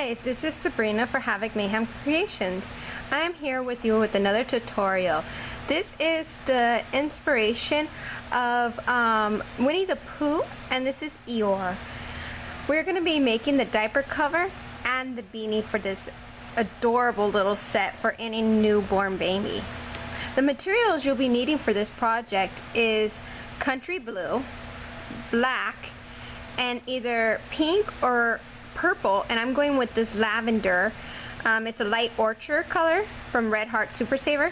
Hi, this is Sabrina for Havoc Mayhem Creations. I am here with you with another tutorial. This is the inspiration of Winnie the Pooh, and this is Eeyore. We're going to be making the diaper cover and the beanie for this adorable little set for any newborn baby. The materials you'll be needing for this project is country blue, black, and either pink or purple, and I'm going with this lavender. It's a light orchard color from Red Heart Super Saver,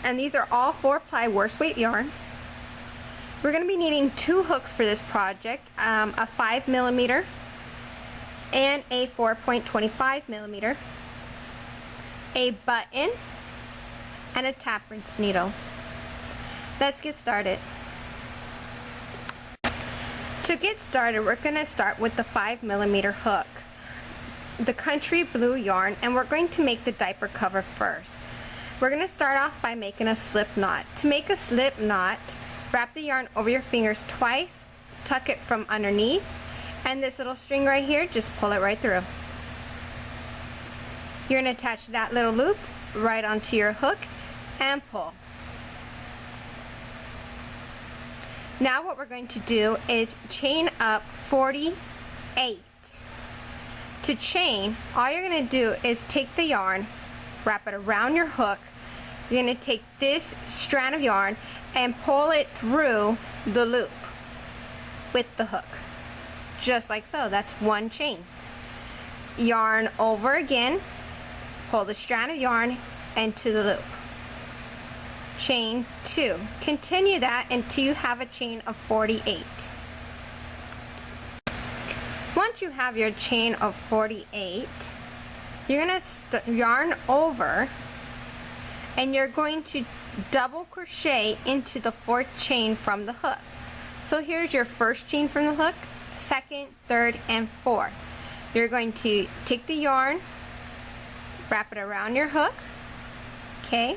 and these are all 4-ply worst weight yarn. We're going to be needing 2 hooks for this project, a 5mm and a 4.25mm, a button, and a tap rinse needle. Let's get started. To get started, we're going to start with the 5mm hook, the country blue yarn, and we're going to make the diaper cover first. We're going to start off by making a slip knot. To make a slip knot, wrap the yarn over your fingers twice, tuck it from underneath, and this little string right here, just pull it right through. You're going to attach that little loop right onto your hook and pull. Now what we're going to do is chain up 48. To chain, all you're going to do is take the yarn, wrap it around your hook. You're going to take this strand of yarn and pull it through the loop with the hook. Just like so. That's one chain. Yarn over again, pull the strand of yarn into the loop. Chain 2. Continue that until you have a chain of 48. Once you have your chain of 48, you're going to yarn over, and you're going to double crochet into the 4th chain from the hook. So here's your first chain from the hook, 2nd, 3rd, and 4th. You're going to take the yarn, wrap it around your hook, okay?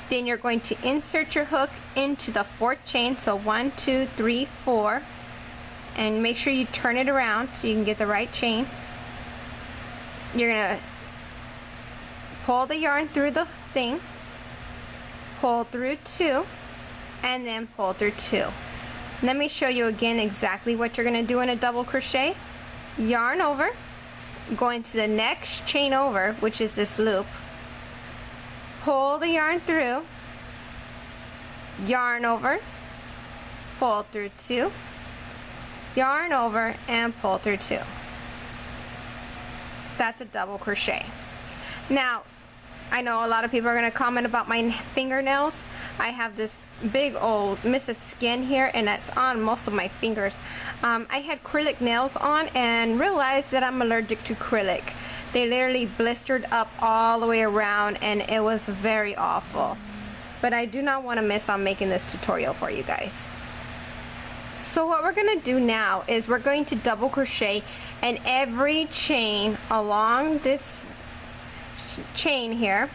Then you're going to insert your hook into the 4th chain, so 1, 2, 3, 4, and make sure you turn it around so you can get the right chain. You're going to pull the yarn through the thing, pull through 2, and then pull through 2. Let me show you again exactly what you're going to do in a double crochet. Yarn over, go into the next chain over, which is this loop. Pull the yarn through, yarn over, pull through 2, yarn over, and pull through 2. That's a double crochet. Now, I know a lot of people are going to comment about my fingernails. I have this big old miss of skin here, and that's on most of my fingers. I had acrylic nails on and realized that I'm allergic to acrylic. They literally blistered up all the way around, and it was very awful. But I do not want to miss on making this tutorial for you guys. So what we're going to do now is we're going to double crochet in every chain along this chain here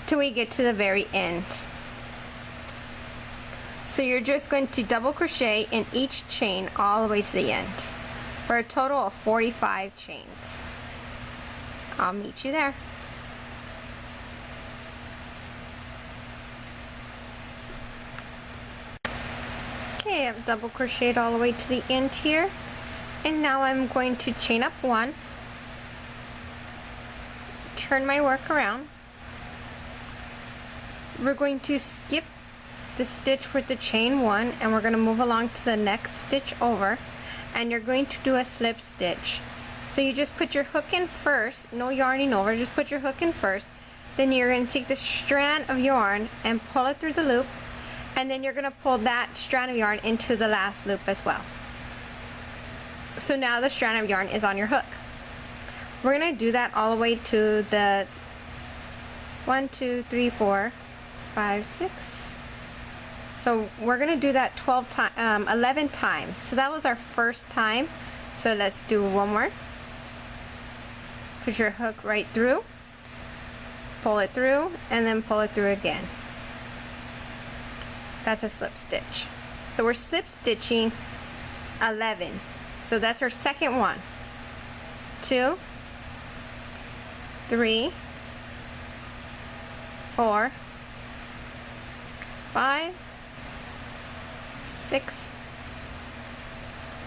till we get to the very end. So you're just going to double crochet in each chain all the way to the end for a total of 45 chains. I'll meet you there. Okay, I've double crocheted all the way to the end here, and now I'm going to chain up 1, turn my work around. We're going to skip the stitch with the chain 1, and we're going to move along to the next stitch over, and you're going to do a slip stitch. So you just put your hook in first, no yarning over, just put your hook in first. Then you're going to take the strand of yarn and pull it through the loop, and then you're going to pull that strand of yarn into the last loop as well. So now the strand of yarn is on your hook. We're going to do that all the way to the 1, 2, 3, 4, 5, 6. So we're going to do that 11 times. So that was our first time. So let's do one more. Put your hook right through, pull it through, and then pull it through again. That's a slip stitch. So we're slip stitching 11. So that's our second one. 2, 3, 4, 5, 6,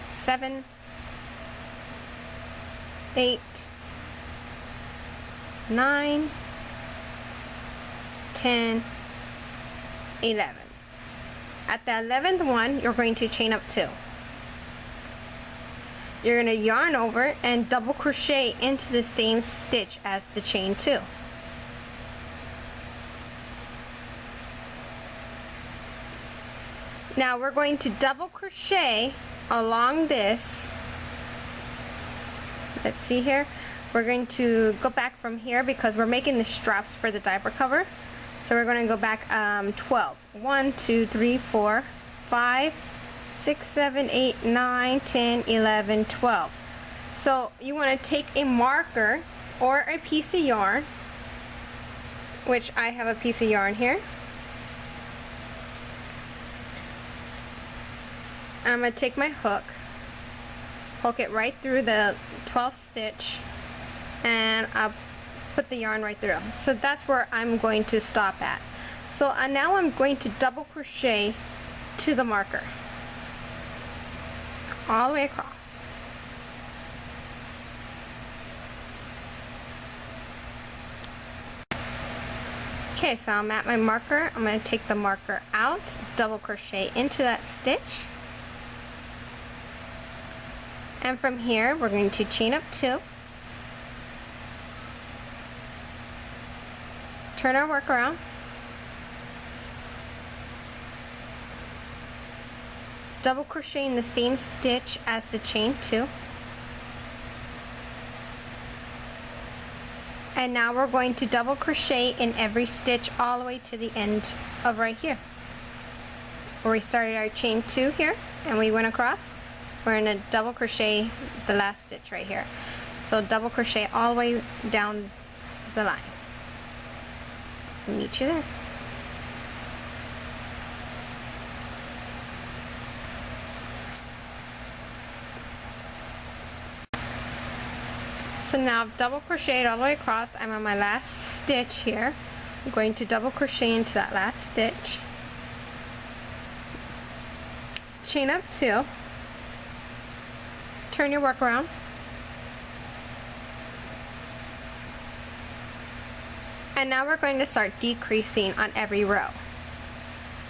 7, 8, 9, 10, 11. At the 11th one, you're going to chain up 2. You're going to yarn over and double crochet into the same stitch as the chain 2. Now we're going to double crochet along this. Let's see here. We're going to go back from here because we're making the straps for the diaper cover. So we're going to go back 12. 1, 2, 3, 4, 5, 6, 7, 8, 9, 10, 11, 12. So you want to take a marker or a piece of yarn, which I have a piece of yarn here. I'm going to take my hook, poke it right through the 12th stitch, and I'll put the yarn right through. So that's where I'm going to stop at. So now I'm going to double crochet to the marker all the way across. Okay, so I'm at my marker. I'm going to take the marker out, double crochet into that stitch, and from here we're going to chain up 2, turn our work around, double crochet in the same stitch as the chain 2, and now we're going to double crochet in every stitch all the way to the end of right here where we started our chain 2 here and we went across. We're going to double crochet the last stitch right here. So double crochet all the way down the line. Meet you there. So now I've double crocheted all the way across. I'm on my last stitch here. I'm going to double crochet into that last stitch, chain up 2, turn your work around, and now we're going to start decreasing on every row.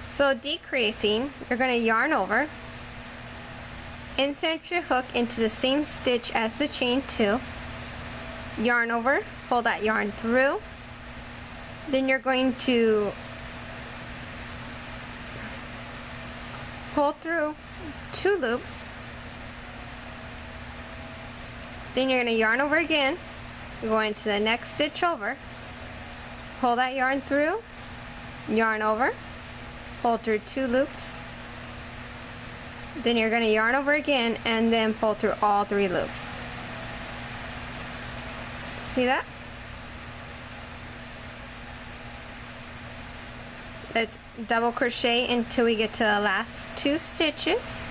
So decreasing, you're going to yarn over, insert your hook into the same stitch as the chain 2, yarn over, pull that yarn through, then you're going to pull through 2 loops, then you're going to yarn over again, go into the next stitch over, pull that yarn through, yarn over, pull through 2 loops, then you're going to yarn over again and then pull through all 3 loops. See that? Let's double crochet until we get to the last 2 stitches.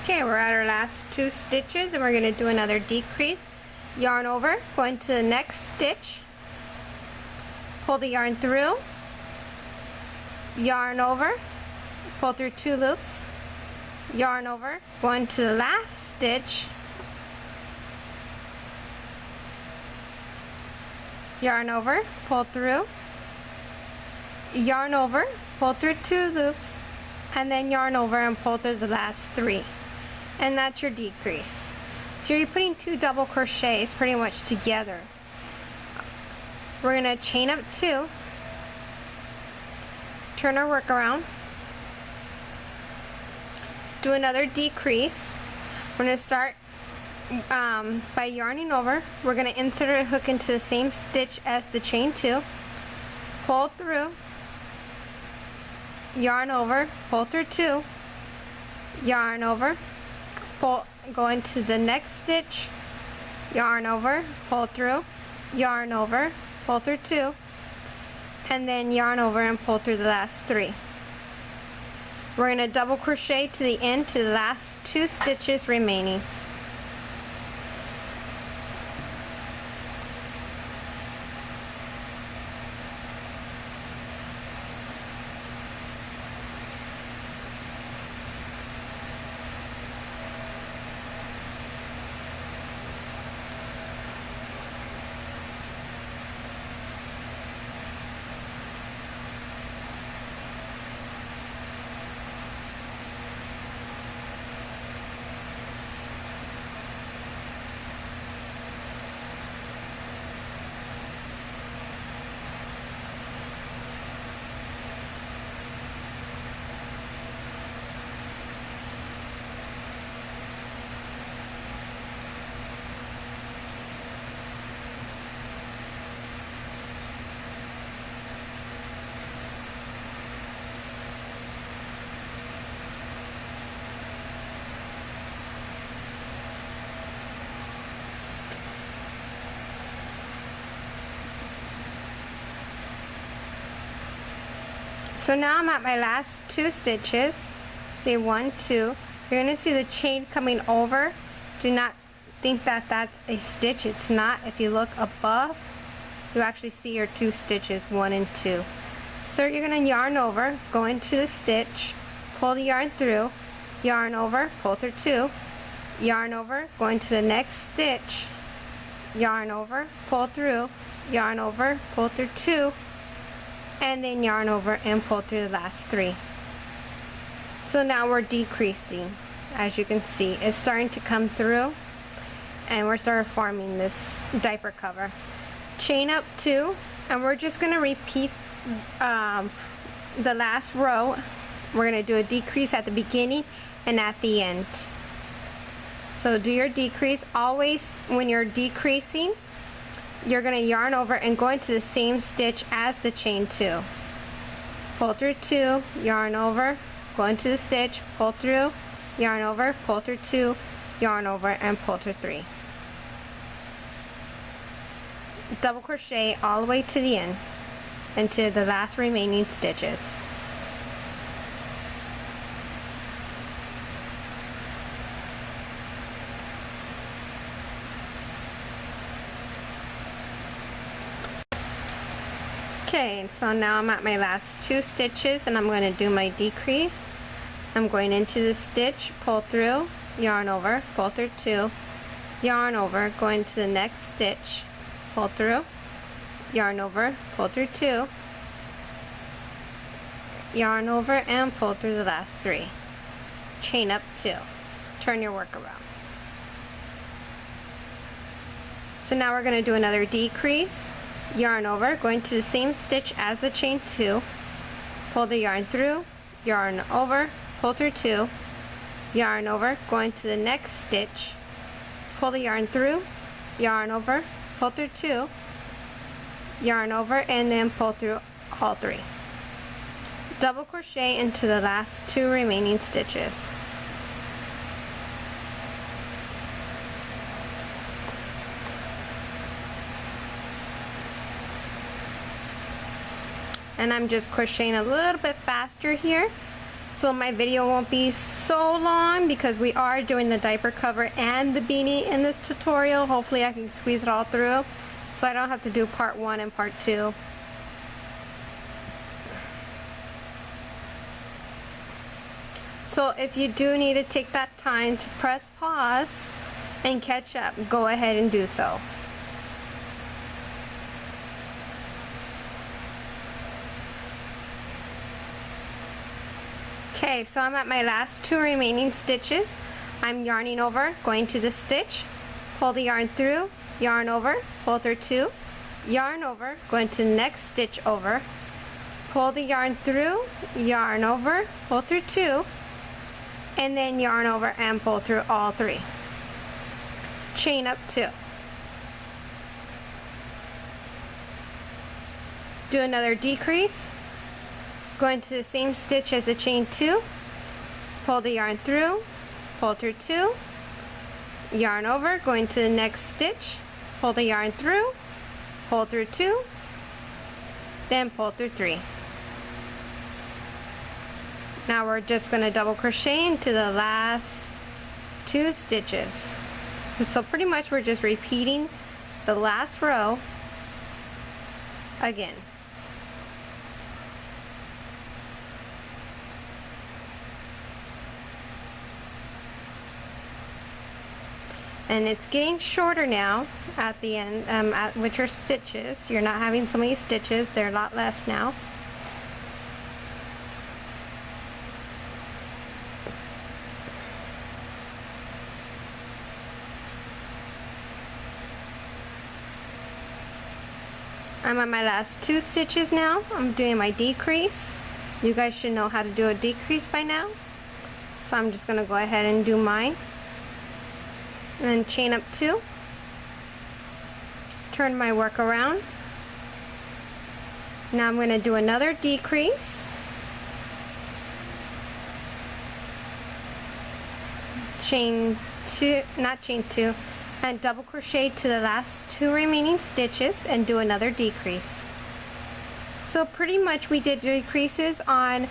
Okay, we're at our last 2 stitches and we're going to do another decrease. Yarn over, go into the next stitch, pull the yarn through, yarn over, pull through 2 loops, yarn over, go into the last stitch, yarn over, pull through, yarn over, pull through 2 loops, and then yarn over and pull through the last 3. And that's your decrease. So you're putting 2 double crochets pretty much together. We're going to chain up 2, turn our work around, do another decrease. We're going to start by yarning over. We're going to insert a hook into the same stitch as the chain 2, pull through, yarn over, pull through 2, yarn over, pull, go into the next stitch, yarn over, pull through, yarn over, pull through 2, and then yarn over and pull through the last 3. We're going to double crochet to the end to the last 2 stitches remaining. So now I'm at my last 2 stitches. See, 1, 2. You're going to see the chain coming over. Do not think that that's a stitch. It's not. If you look above, you actually see your 2 stitches, 1 and 2. So you're going to yarn over, go into the stitch, pull the yarn through, yarn over, pull through 2, yarn over, go into the next stitch, yarn over, pull through, yarn over, pull through 2, and then yarn over and pull through the last 3. So now we're decreasing. As you can see, it's starting to come through and we're starting forming this diaper cover. Chain up 2, and we're just going to repeat the last row. We're going to do a decrease at the beginning and at the end. So do your decrease. Always when you're decreasing, you're going to yarn over and go into the same stitch as the chain 2. Pull through 2, yarn over, go into the stitch, pull through, yarn over, pull through 2, yarn over, and pull through 3. Double crochet all the way to the end into the last remaining stitches. Okay, so now I'm at my last 2 stitches and I'm going to do my decrease. I'm going into the stitch, pull through, yarn over, pull through 2, yarn over, go into the next stitch, pull through, yarn over, pull through 2, yarn over, and pull through the last 3. Chain up 2. Turn your work around. So now we're going to do another decrease. Yarn over, going to the same stitch as the chain 2, pull the yarn through, yarn over, pull through 2, yarn over, going to the next stitch, pull the yarn through, yarn over, pull through 2, yarn over, and then pull through all 3. Double crochet into the last 2 remaining stitches. And I'm just crocheting a little bit faster here So my video won't be so long because we are doing the diaper cover and the beanie in this tutorial. Hopefully I can squeeze it all through so I don't have to do part 1 and part 2. So if you do need to take that time to press pause and catch up, go ahead and do so. Okay, so I'm at my last 2 remaining stitches. I'm yarning over, going to the stitch, pull the yarn through, yarn over, pull through 2, yarn over, going to the next stitch over, pull the yarn through, yarn over, pull through 2, and then yarn over and pull through all 3. Chain up 2. Do another decrease. Go into the same stitch as the chain 2, pull the yarn through, pull through 2, yarn over, go into the next stitch, pull the yarn through, pull through 2, then pull through 3. Now we're just going to double crochet into the last 2 stitches. So pretty much we're just repeating the last row again. And it's getting shorter now at the end with your stitches. You're not having so many stitches, they're a lot less now. I'm on my last 2 stitches now. I'm doing my decrease. You guys should know how to do a decrease by now. So I'm just going to go ahead and do mine. And then chain up 2, turn my work around. Now I'm going to do another decrease, chain 2, not chain 2, and double crochet to the last 2 remaining stitches and do another decrease. So pretty much we did decreases on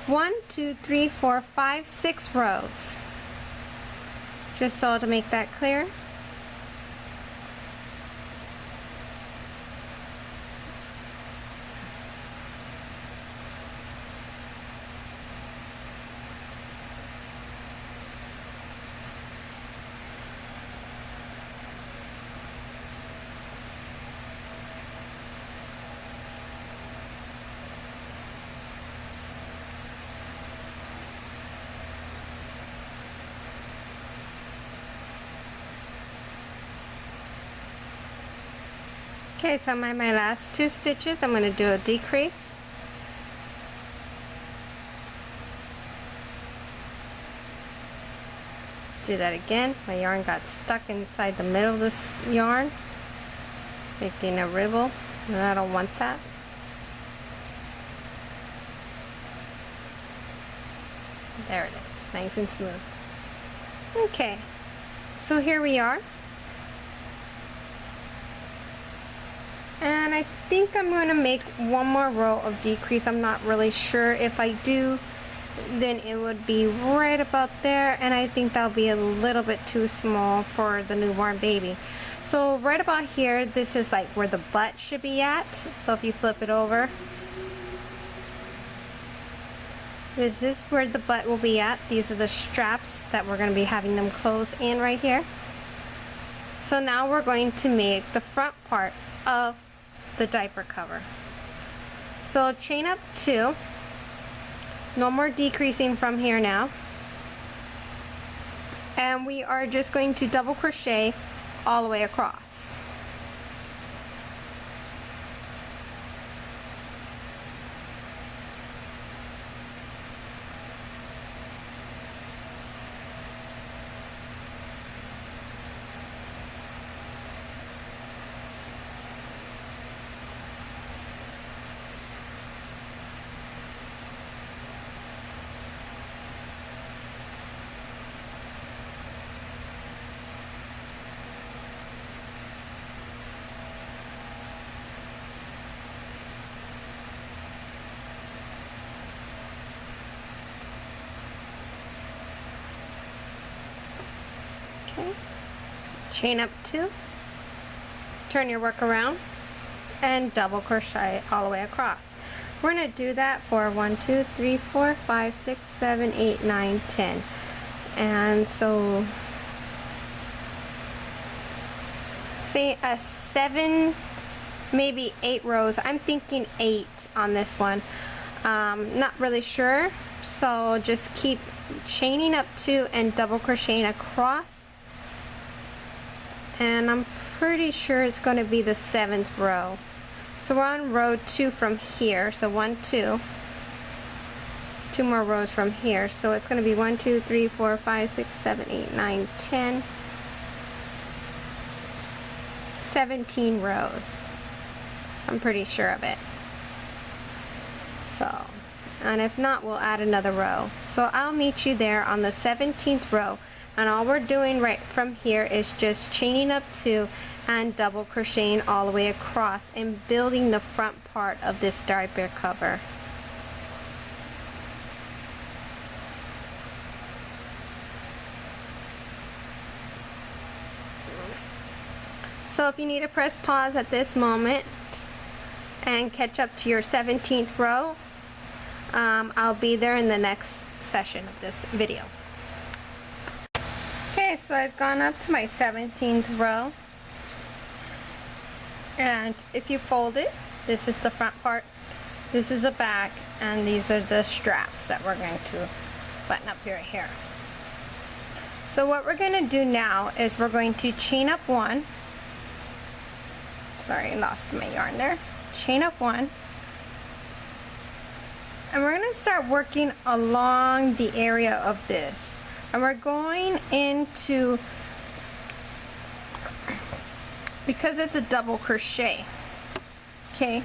1, 2, 3, 4, 5, 6 rows. Just so to make that clear. Okay, so I'm at my last 2 stitches. I'm going to do a decrease. Do that again. My yarn got stuck inside the middle of this yarn, making a ribble, and I don't want that. There it is, nice and smooth. Okay, so here we are. And I think I'm going to make one more row of decrease. I'm not really sure. If I do, then it would be right about there, and I think that'll be a little bit too small for the newborn baby. So right about here, this is like where the butt should be at. So if you flip it over, is this where the butt will be at? These are the straps that we're going to be having them close in right here. So now we're going to make the front part of the diaper cover. So chain up 2, no more decreasing from here now, and we are just going to double crochet all the way across. Okay, chain up 2, turn your work around, and double crochet all the way across. We're going to do that for 1, 2, 3, 4, 5, 6, 7, 8, 9, 10. And so say a 7, maybe 8 rows. I'm thinking 8 on this one. Not really sure, so just keep chaining up 2 and double crocheting across, and I'm pretty sure it's going to be the 7th row. So we're on row 2 from here, so 1, 2 more rows from here, so it's going to be 1, 2, 3, 4, 5, 6, 7, 8, 9, 10, 17 rows. I'm pretty sure of it. So, and if not, we'll add another row. So I'll meet you there on the 17th row, and all we're doing right from here is just chaining up 2 and double crocheting all the way across and building the front part of this diaper cover. So if you need to press pause at this moment and catch up to your 17th row, I'll be there in the next session of this video. Okay, so I've gone up to my 17th row, and if you fold it, this is the front part, this is the back, and these are the straps that we're going to button up here. So what we're going to do now is we're going to chain up 1. Sorry, I lost my yarn there. Chain up 1, and we're going to start working along the area of this, and we're going into, because it's a double crochet, okay,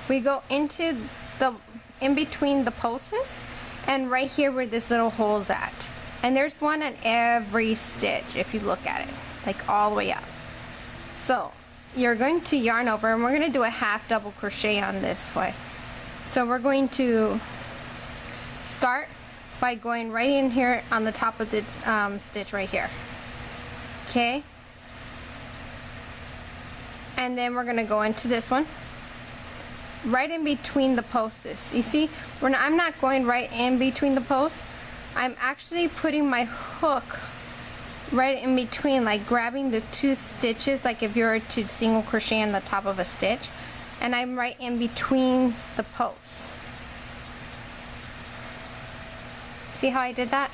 we go into the in between the posts, and right here where this little hole's at, and there's one in every stitch if you look at it, like all the way up. So you're going to yarn over, and we're going to do a half double crochet on this way. So we're going to start by going right in here on the top of the stitch right here, okay, and then we're going to go into this one right in between the posts. You see, I'm not going right in between the posts, I'm actually putting my hook right in between, like grabbing the 2 stitches, like if you were to single crochet on the top of a stitch, and I'm right in between the posts. See how I did that?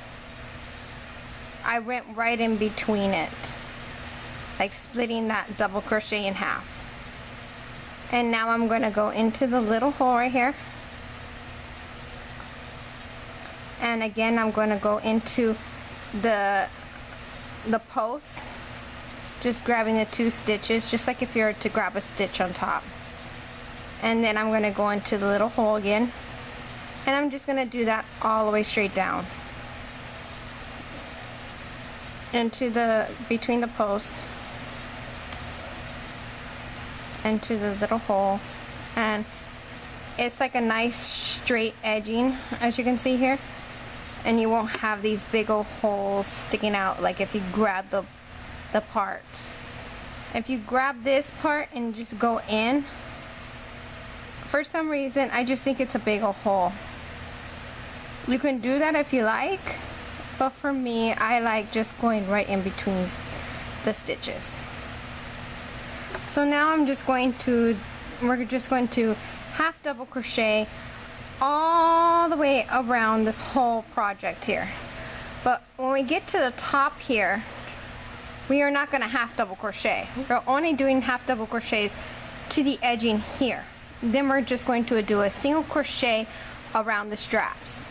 I went right in between it, like splitting that double crochet in half. And now I'm going to go into the little hole right here, and again I'm going to go into the post, just grabbing the 2 stitches, just like if you were to grab a stitch on top. And then I'm going to go into the little hole again, and I'm just going to do that all the way straight down into the between the posts, into the little hole, and it's like a nice straight edging, as you can see here, and you won't have these big old holes sticking out like if you grab the part. If you grab this part and just go in, for some reason I just think it's a big old hole. You can do that if you like, but for me I like just going right in between the stitches. So now we're just going to half double crochet all the way around this whole project here. But when we get to the top here, we are not going to half double crochet. We're only doing half double crochets to the edging here. Then we're just going to do a single crochet around the straps.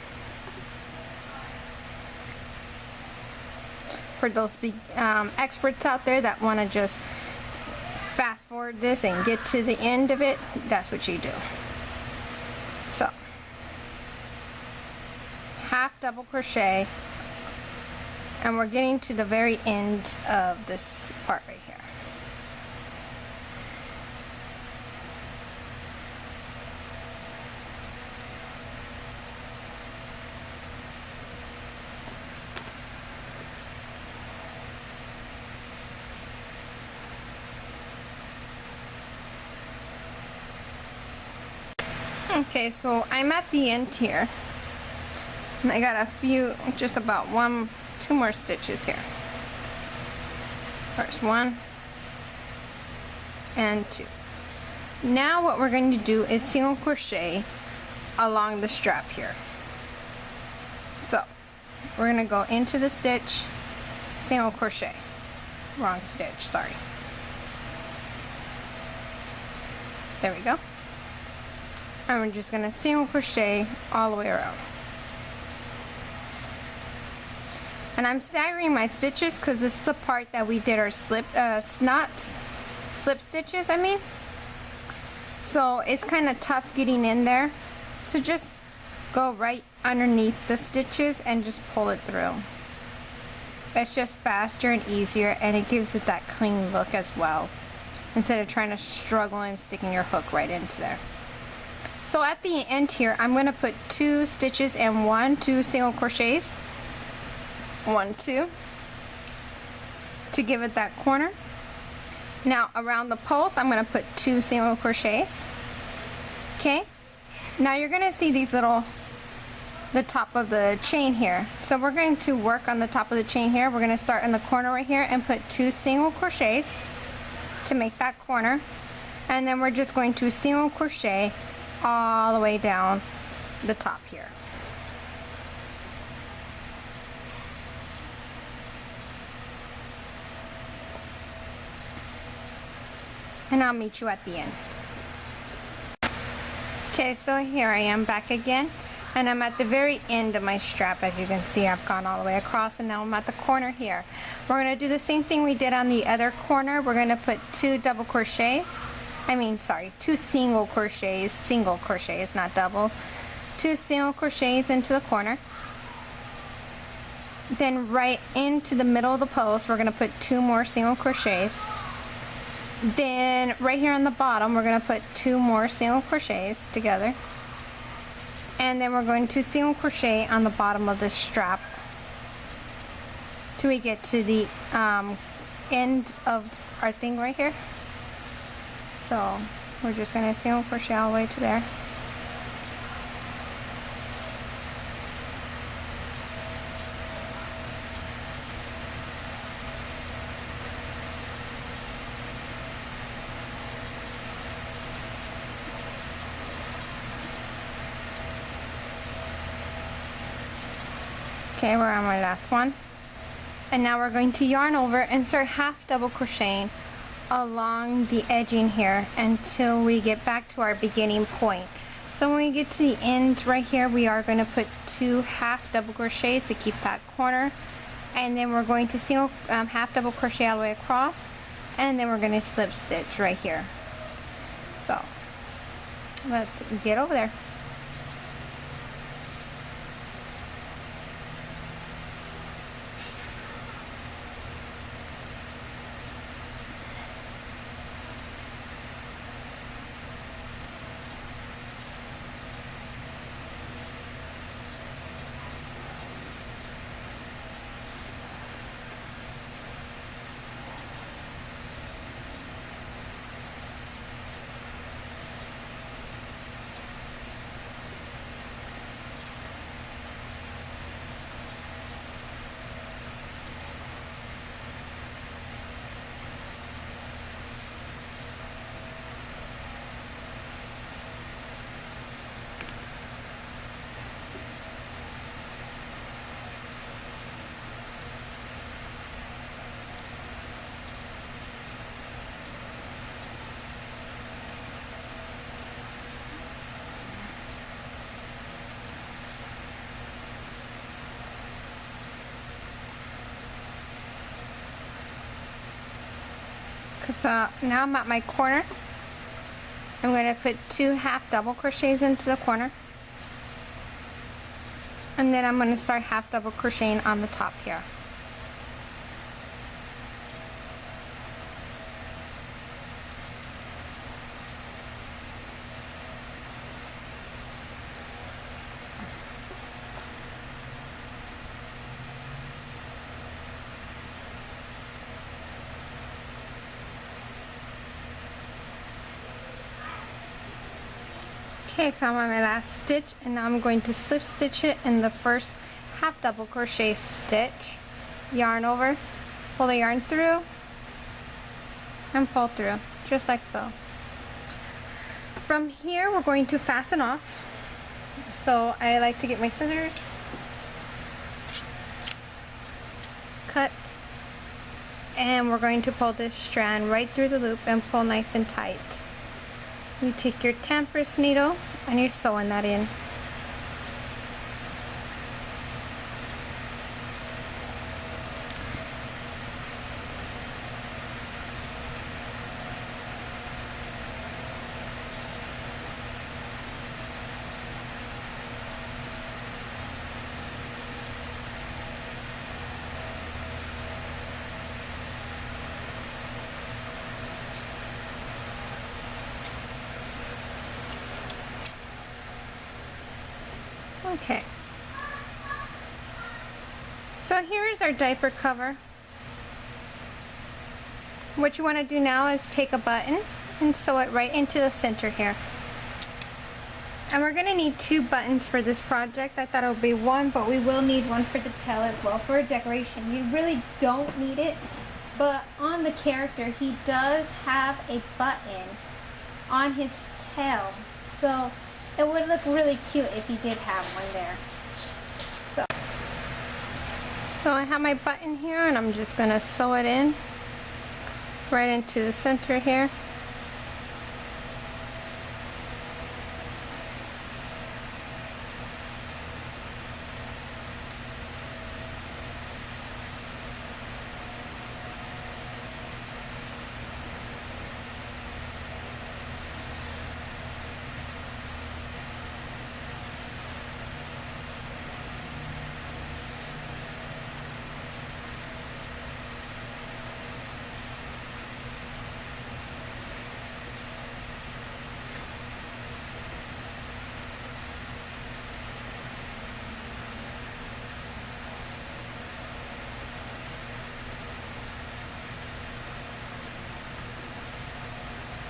For those big experts out there that want to just fast forward this and get to the end of it, that's what you do. So half double crochet, and we're getting to the very end of this part right here. Okay, so I'm at the end here. And I got a few, just about two more stitches here. First one and two. Now what we're going to do is single crochet along the strap here. So we're going to go into the stitch, single crochet. Wrong stitch, sorry. There we go. And we're just going to single crochet all the way around. And I'm staggering my stitches because this is the part that we did our slip stitches, I mean. So it's kind of tough getting in there. So just go right underneath the stitches and just pull it through. It's just faster and easier, and it gives it that clean look as well, instead of trying to struggle and sticking your hook right into there. So at the end here, I'm going to put 2 stitches and 2 single crochets. 1, 2, to give it that corner. Now around the post, I'm going to put 2 single crochets. Okay, now you're going to see these little, the top of the chain here. So we're going to work on the top of the chain here. We're going to start in the corner right here and put 2 single crochets to make that corner, and then we're just going to single crochet all the way down the top here. And I'll meet you at the end. Okay, so here I am back again, and I'm at the very end of my strap. As you can see, I've gone all the way across, and now I'm at the corner here. We're going to do the same thing we did on the other corner. We're going to put 2 double crochets. I mean, sorry, 2 single crochets, not double. 2 single crochets into the corner. Then right into the middle of the post, we're going to put 2 more single crochets. Then right here on the bottom, we're going to put 2 more single crochets together, and then we're going to single crochet on the bottom of the strap till we get to the end of our thing right here. So we're just going to single crochet all the way to there. Okay, we're on my last one. And now we're going to yarn over and start half double crocheting along the edging here until we get back to our beginning point. So when we get to the end right here, we are going to put 2 half double crochets to keep that corner. And then we're going to single half double crochet all the way across. And then we're going to slip stitch right here. So let's get over there. So now I'm at my corner. I'm going to put 2 half double crochets into the corner, and then I'm going to start half double crocheting on the top here. Okay, so I'm on my last stitch, and now I'm going to slip stitch it in the first half double crochet stitch. Yarn over, pull the yarn through, and pull through, just like so. From here, we're going to fasten off. So I like to get my scissors, cut, and we're going to pull this strand right through the loop and pull nice and tight. You take your tempest needle and you're sewing that in. Okay, so here is our diaper cover. What you want to do now is take a button and sew it right into the center here. And we're going to need 2 buttons for this project. I thought it would be 1, but we will need 1 for the tail as well for a decoration. You really don't need it, but on the character he does have a button on his tail, so it would look really cute if he did have one there. So I have my button here, and I'm just going to sew it in right into the center here.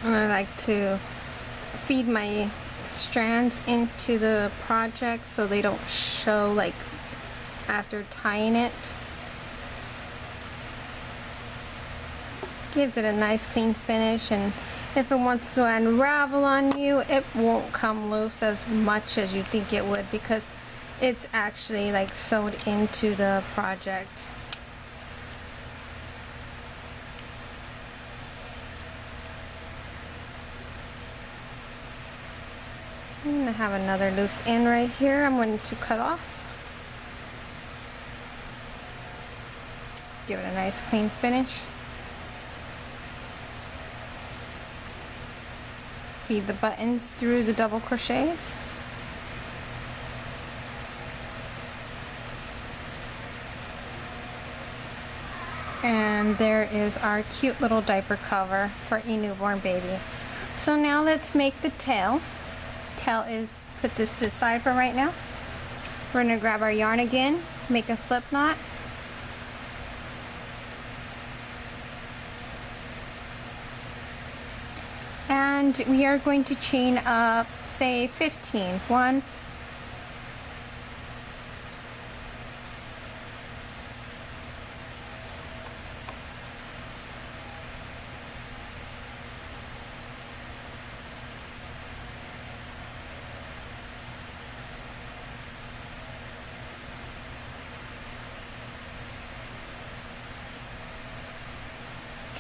And I like to feed my strands into the project so they don't show like after tying it. Gives it a nice clean finish, and if it wants to unravel on you, it won't come loose as much as you think it would because it's actually like sewed into the project. I'm going to have another loose end right here. I'm going to cut off. Give it a nice clean finish. Feed the buttons through the double crochets. And there is our cute little diaper cover for a newborn baby. So now let's make the tail. Tail is, put this to the side for right now. We're going to grab our yarn again, make a slip knot. And we are going to chain up, say 15. 1, 2.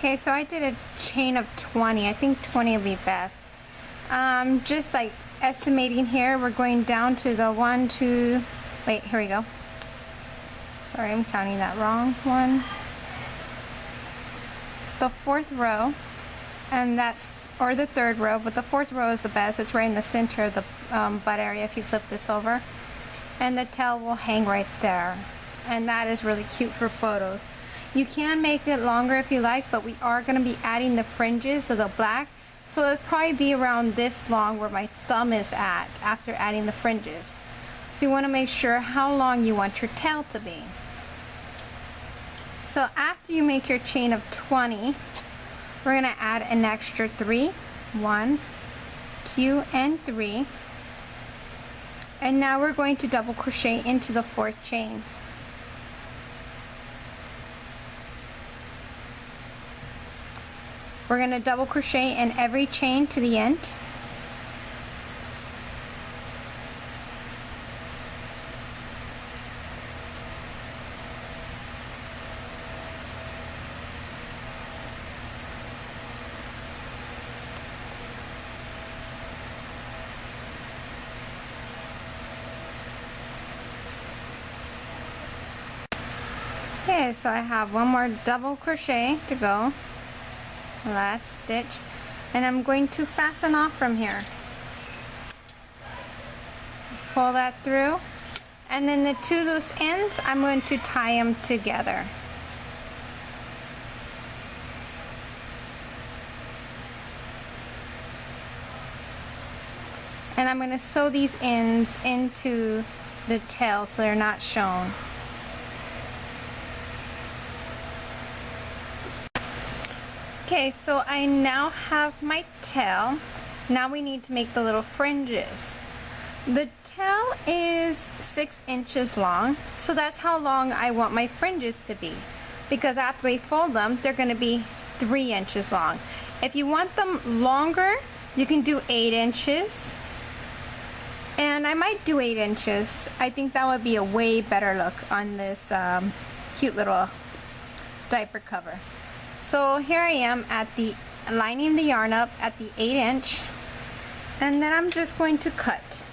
Okay, so I did a chain of 20. I think 20 will be best. Just like estimating here, we're going down to the 1, 2, wait, here we go. Sorry, I'm counting that wrong. 1, the 4th row, and that's, or the 3rd row, but the 4th row is the best. It's right in the center of the butt area if you flip this over. And the tail will hang right there. And that is really cute for photos. You can make it longer if you like, but we are going to be adding the fringes of the black, so it'll probably be around this long where my thumb is at after adding the fringes. So you want to make sure how long you want your tail to be. So after you make your chain of 20, we're going to add an extra 3. 1, 2, and 3. And now we're going to double crochet into the 4th chain. We're going to double crochet in every chain to the end. Okay, so I have one more double crochet to go, last stitch, and I'm going to fasten off from here. Pull that through, and then the 2 loose ends, I'm going to tie them together. And I'm going to sew these ends into the tail so they're not shown. Okay, so I now have my tail. Now we need to make the little fringes. The tail is 6 inches long, so that's how long I want my fringes to be. Because after we fold them, they're going to be 3 inches long. If you want them longer, you can do 8 inches. And I might do 8 inches. I think that would be a way better look on this cute little diaper cover. So here I am at the lining the yarn up at the 8 inch, and then I'm just going to cut.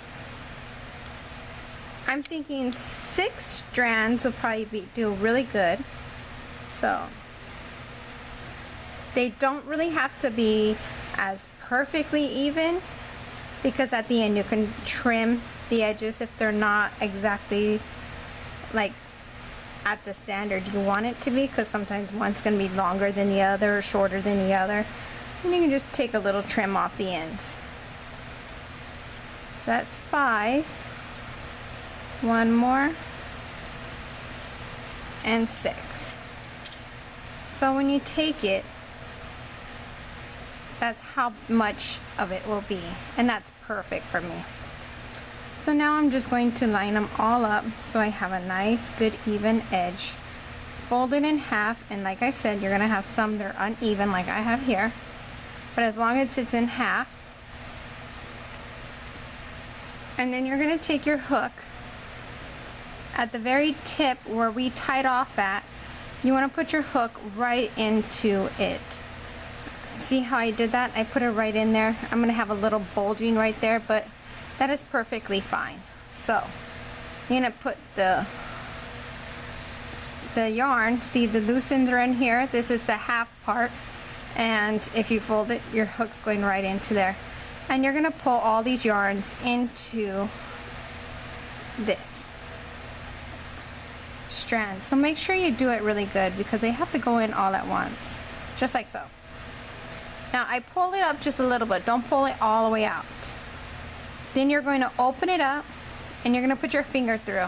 I'm thinking 6 strands will probably do really good. So they don't really have to be as perfectly even, because at the end you can trim the edges if they're not exactly like at the standard you want it to be, because sometimes one's going to be longer than the other or shorter than the other, and you can just take a little trim off the ends. So that's 5, 1 more, and 6. So when you take it, that's how much of it will be, and that's perfect for me. So now I'm just going to line them all up so I have a nice good even edge. Fold it in half, and like I said, you're gonna have some that are uneven like I have here, but as long as it's in half. And then you're gonna take your hook at the very tip where we tied off at. You want to put your hook right into it. See how I did that? I put it right in there. I'm gonna have a little bulging right there, but that is perfectly fine. So you're gonna put the yarn. See, the loose ends are in here. This is the half part, and if you fold it, your hook's going right into there. And you're gonna pull all these yarns into this strand. So make sure you do it really good, because they have to go in all at once, just like so. Now I pull it up just a little bit. Don't pull it all the way out. Then you're going to open it up, and you're going to put your finger through.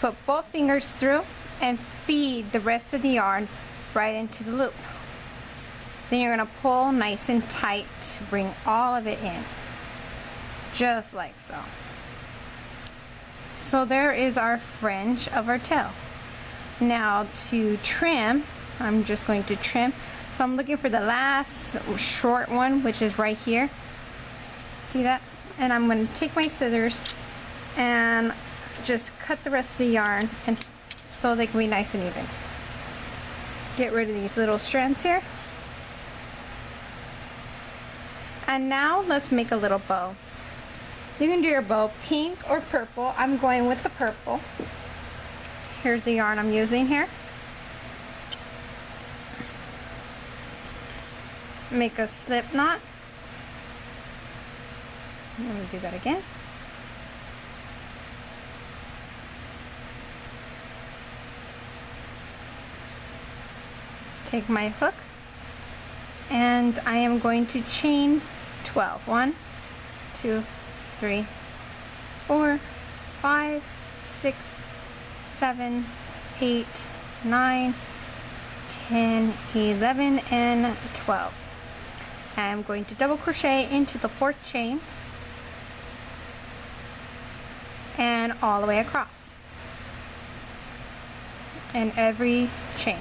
Put both fingers through and feed the rest of the yarn right into the loop. Then you're going to pull nice and tight to bring all of it in, just like so. So there is our fringe of our tail. Now to trim, I'm just going to trim. So I'm looking for the last short one, which is right here. See that? And I'm going to take my scissors and just cut the rest of the yarn, and so they can be nice and even. Get rid of these little strands here. And now let's make a little bow. You can do your bow pink or purple. I'm going with the purple. Here's the yarn I'm using here. Make a slip knot. Let me do that again. Take my hook, and I am going to chain 12. 1, 2, 3, 4, 5, 6, 7, 8, 9, 10, 11, and 12. I'm going to double crochet into the 4th chain. and all the way across in every chain.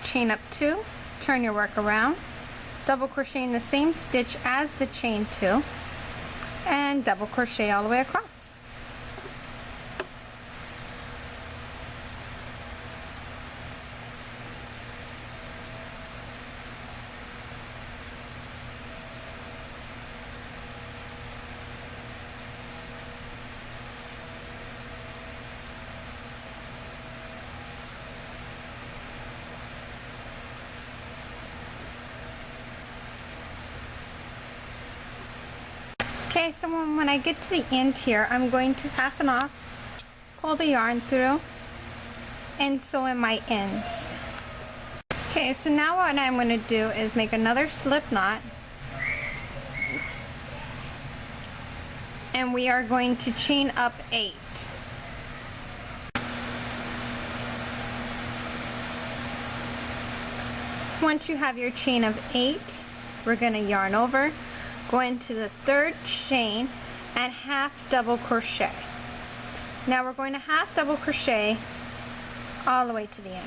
Chain up 2, turn your work around, double crochet in the same stitch as the chain 2, and double crochet all the way across. Okay, so when I get to the end here, I'm going to fasten off, pull the yarn through, and sew in my ends. Okay, so now what I'm going to do is make another slip knot, and we are going to chain up 8. Once you have your chain of 8, we're going to yarn over, go into the 3rd chain and half double crochet. Now we're going to half double crochet all the way to the end.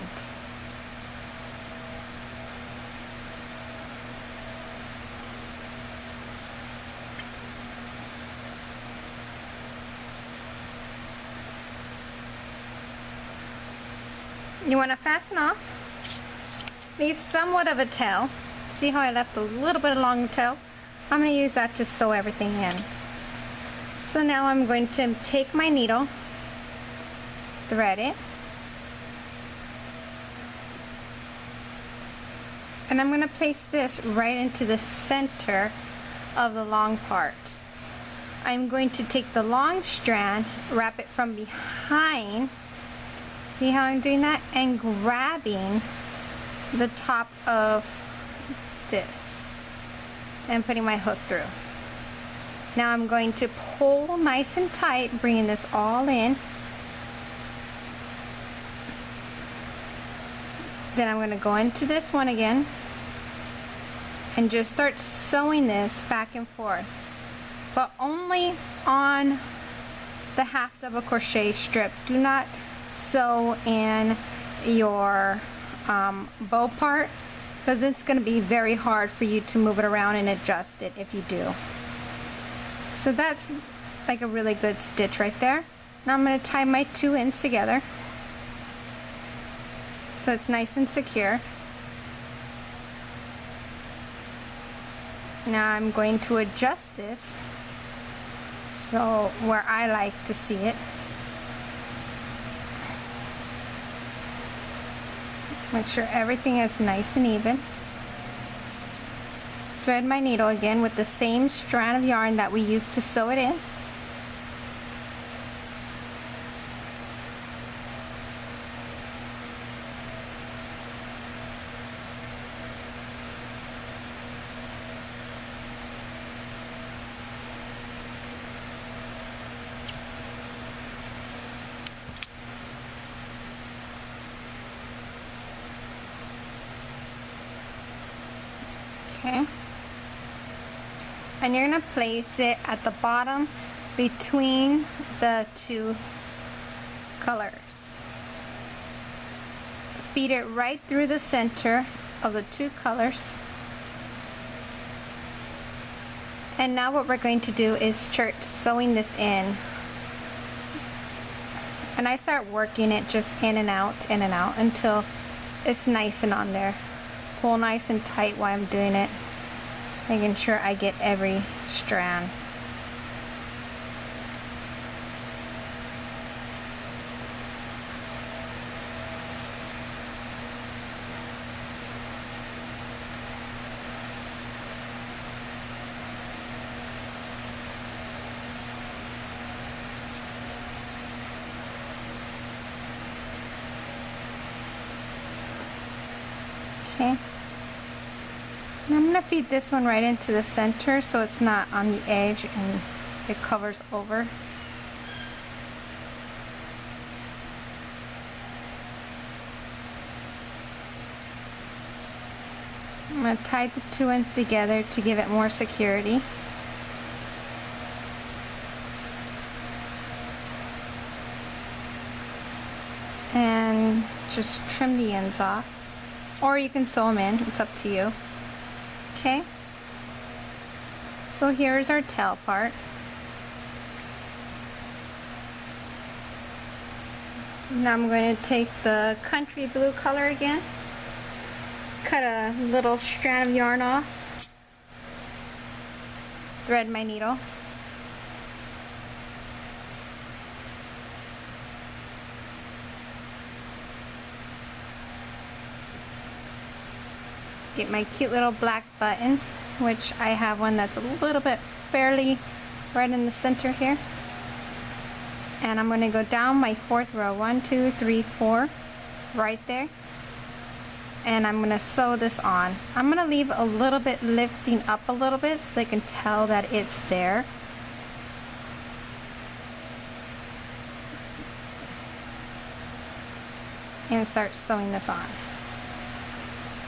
You want to fasten off, leave somewhat of a tail. See how I left a little bit along the tail? I'm going to use that to sew everything in. So now I'm going to take my needle, thread it, and I'm going to place this right into the center of the long part. I'm going to take the long strand, wrap it from behind, see how I'm doing that, and grabbing the top of this and putting my hook through. Now I'm going to pull nice and tight, bringing this all in. Then I'm going to go into this one again and just start sewing this back and forth, but only on the half double crochet strip. Do not sew in your bow part, because it's going to be very hard for you to move it around and adjust it if you do. So that's like a really good stitch right there. Now I'm going to tie my 2 ends together so it's nice and secure. Now I'm going to adjust this so where I like to see it. Make sure everything is nice and even. Thread my needle again with the same strand of yarn that we used to sew it in. Okay, and you're going to place it at the bottom between the 2 colors. Feed it right through the center of the 2 colors. And now what we're going to do is start sewing this in. And I start working it just in and out until it's nice and on there. Pull nice and tight while I'm doing it, making sure I get every strand. Okay. And I'm going to feed this one right into the center so it's not on the edge and it covers over. I'm going to tie the two ends together to give it more security. And just trim the ends off. Or you can sew them in, it's up to you. Okay? So here's our tail part. Now I'm going to take the country blue color again. Cut a little strand of yarn off. Thread my needle. Get my cute little black button, which I have one that's a little bit fairly right in the center here. And I'm going to go down my 4th row, 1, 2, 3, 4, right there. And I'm going to sew this on. I'm going to leave a little bit lifting up a little bit so they can tell that it's there. And start sewing this on.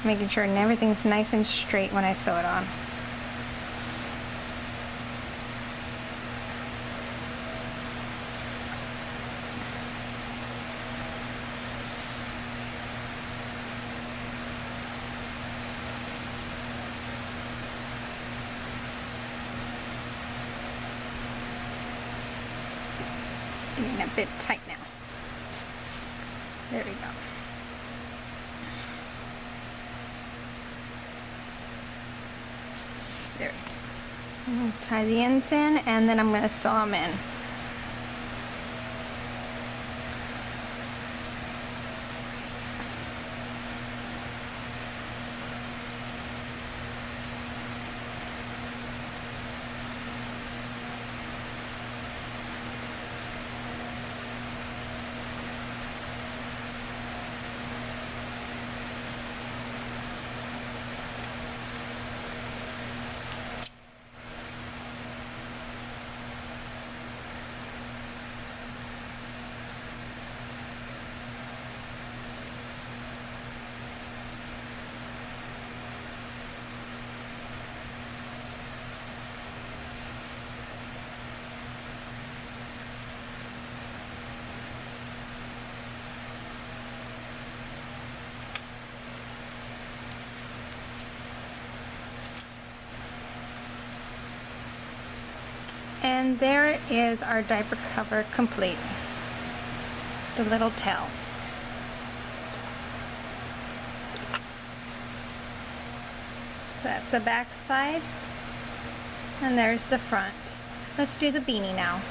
Making sure everything's nice and straight when I sew it on. Getting a bit tight now. There we go. There. I'm going to tie the ends in and then I'm going to sew them in. And there is our diaper cover complete. The little tail. So that's the back side. And there's the front. Let's do the beanie now.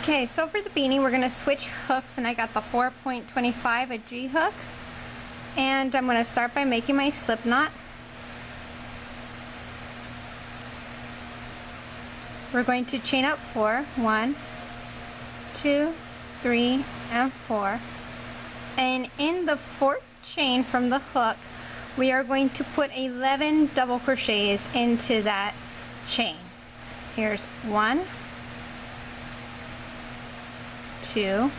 Okay, so for the beanie we're going to switch hooks, and I got the 4.25, a G hook. And I'm going to start by making my slip knot. We're going to chain up 4. 1, 2, 3, and 4. And in the 4th chain from the hook, we are going to put 11 double crochets into that chain. Here's 1, 2,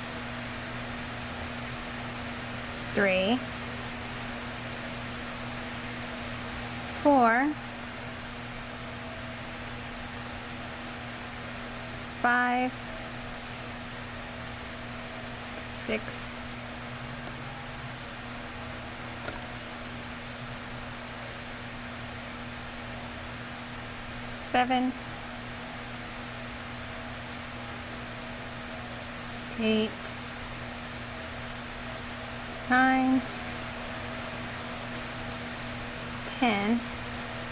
3, 4, 5, 6, 7, 8, 9, 10,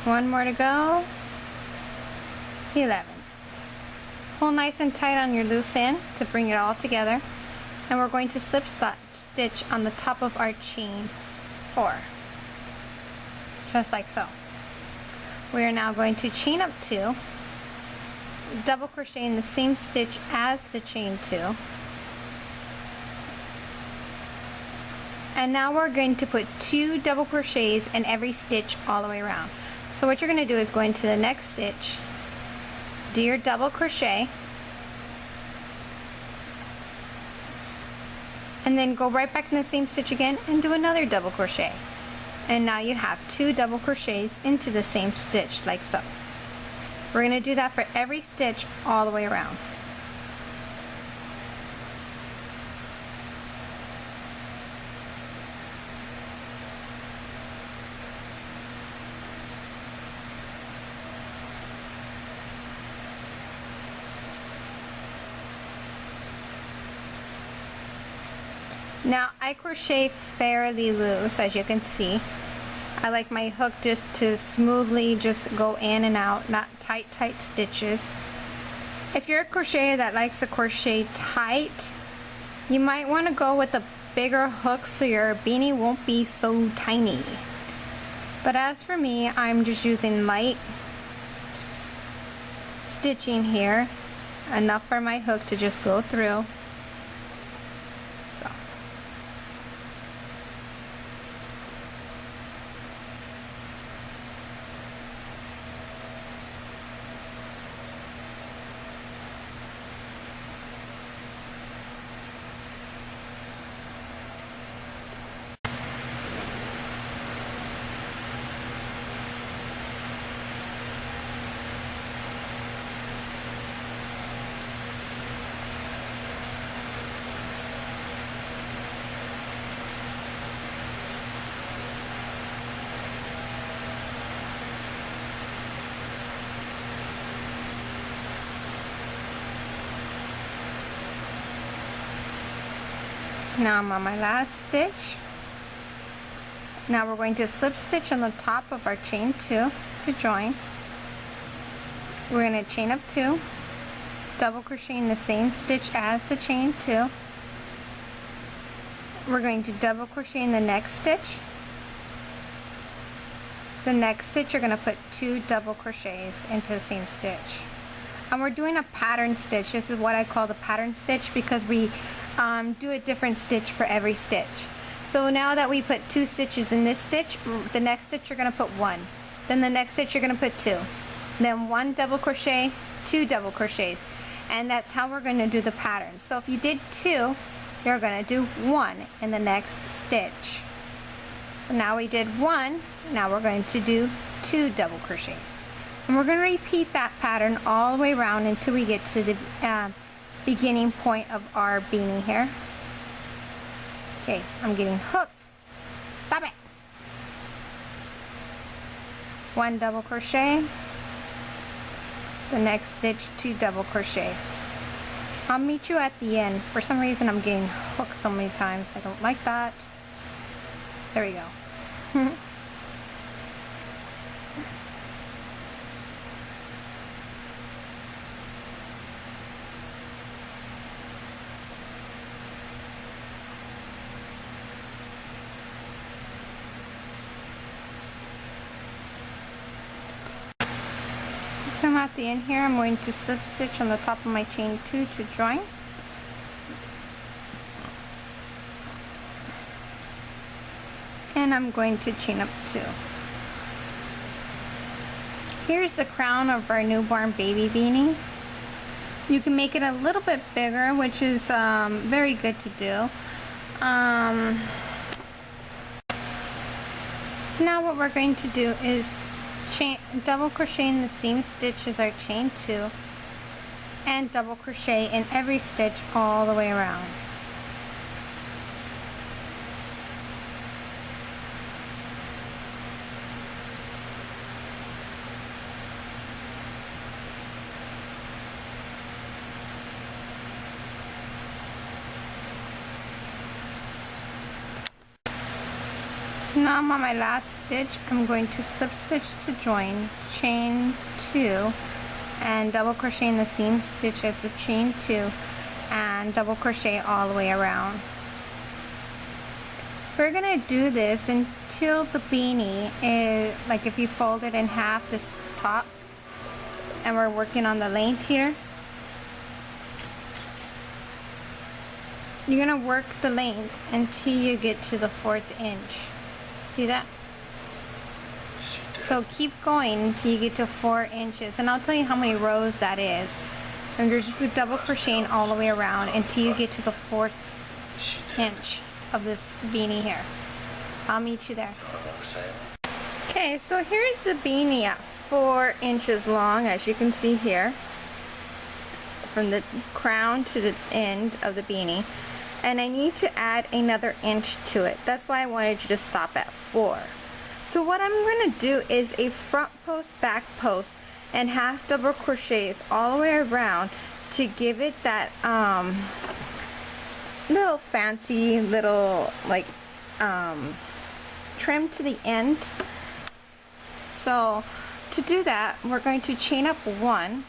one more to go, 11. Pull nice and tight on your loose end to bring it all together, and we're going to slip stitch on the top of our chain 4, just like so. We are now going to chain up 2, double crochet in the same stitch as the chain 2. And now we're going to put 2 double crochets in every stitch all the way around. So what you're going to do is go into the next stitch, do your double crochet, and then go right back in the same stitch again and do another double crochet. And now you have 2 double crochets into the same stitch, like so. We're going to do that for every stitch all the way around. Now I crochet fairly loose, as you can see. I like my hook just to smoothly just go in and out, not tight stitches. If you're a crocheter that likes to crochet tight, you might want to go with a bigger hook so your beanie won't be so tiny. But as for me, I'm just using light stitching here, enough for my hook to just go through. So. Now I'm on my last stitch. Now we're going to slip stitch on the top of our chain 2 to join. We're going to chain up 2, double crochet in the same stitch as the chain 2. We're going to double crochet in the next stitch. The next stitch you're going to put 2 double crochets into the same stitch. And we're doing a pattern stitch. This is what I call the pattern stitch because we do a different stitch for every stitch. So now that we put 2 stitches in this stitch, the next stitch you're going to put 1. Then the next stitch you're going to put 2. Then 1 double crochet, 2 double crochets. And that's how we're going to do the pattern. So if you did 2, you're going to do 1 in the next stitch. So now we did 1, now we're going to do 2 double crochets. And we're going to repeat that pattern all the way around until we get to the beginning point of our beanie here. Okay, I'm getting hooked. Stop it. 1 double crochet. The next stitch, 2 double crochets. I'll meet you at the end. For some reason I'm getting hooked so many times. I don't like that. There we go. So I'm at the end here. I'm going to slip stitch on the top of my chain 2 to join. And I'm going to chain up 2. Here's the crown of our newborn baby beanie. You can make it a little bit bigger, which is very good to do. So now what we're going to do is double crochet in the same stitch as our chain 2 and double crochet in every stitch all the way around. So now I'm on my last stitch. I'm going to slip stitch to join, chain 2, and double crochet in the same stitch as the chain 2, and double crochet all the way around. We're going to do this until the beanie is, like if you fold it in half, this is the top, and we're working on the length here. You're gonna work the length until you get to the 4th inch. See that? So keep going until you get to 4 inches, and I'll tell you how many rows that is. And you're just double crocheting all the way around until you get to the 4th inch of this beanie here. I'll meet you there. Okay, so here's the beanie at 4 inches long, as you can see here, from the crown to the end of the beanie. And I need to add another inch to it. That's why I wanted you to stop at 4. So what I'm going to do is a front post, back post, and half double crochets all the way around to give it that little fancy little like trim to the end. So to do that, we're going to chain up 1,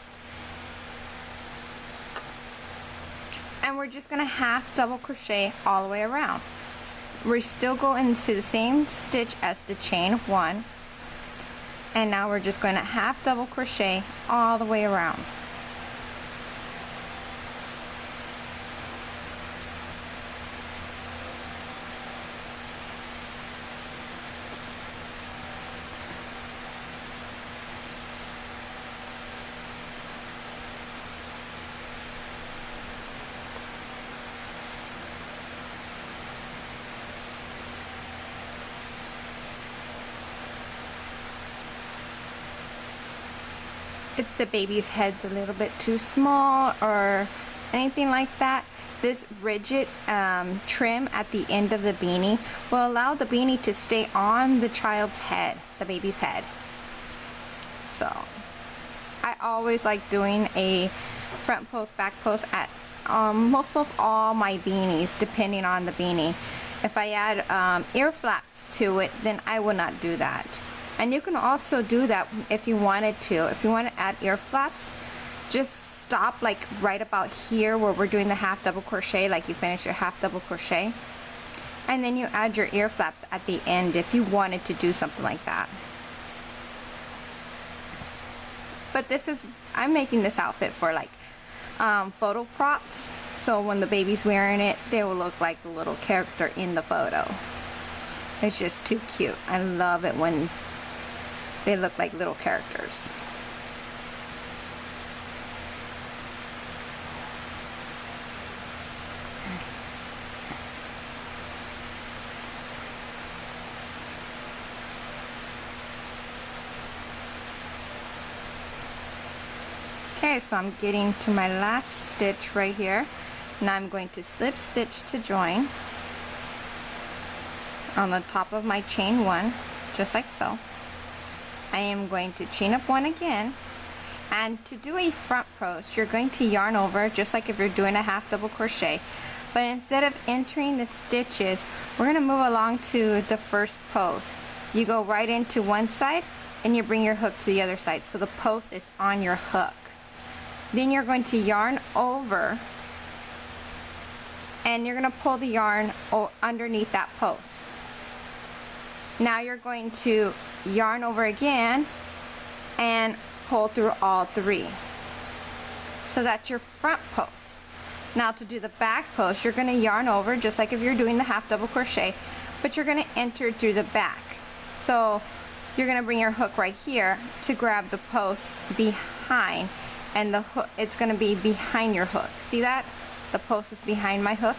and we're just going to half double crochet all the way around. We're still going into the same stitch as the chain 1, and now we're just going to half double crochet all the way around. If the baby's head's a little bit too small or anything like that, this rigid trim at the end of the beanie will allow the beanie to stay on the child's head, the baby's head. So I always like doing a front post, back post at most of all my beanies, depending on the beanie. If I add ear flaps to it, then I will not do that. And you can also do that if you wanted to. If you want to add ear flaps, just stop like right about here where we're doing the half double crochet, like you finish your half double crochet, and then you add your ear flaps at the end if you wanted to do something like that. But this is, I'm making this outfit for like photo props, so when the baby's wearing it, they will look like the little character in the photo. It's just too cute. I love it when they look like little characters. Okay, so I'm getting to my last stitch right here. Now I'm going to slip stitch to join on the top of my chain 1, just like so. I am going to chain up 1 again, and to do a front post, you're going to yarn over just like if you're doing a half double crochet, but instead of entering the stitches, we're going to move along to the first post. You go right into one side and you bring your hook to the other side, so the post is on your hook. Then you're going to yarn over, and you're going to pull the yarn underneath that post. Now you're going to yarn over again and pull through all 3. So that's your front post. Now to do the back post, you're going to yarn over just like if you're doing the half double crochet, but you're going to enter through the back. So you're going to bring your hook right here to grab the post behind, and the hook, it's going to be behind your hook. See that? The post is behind my hook.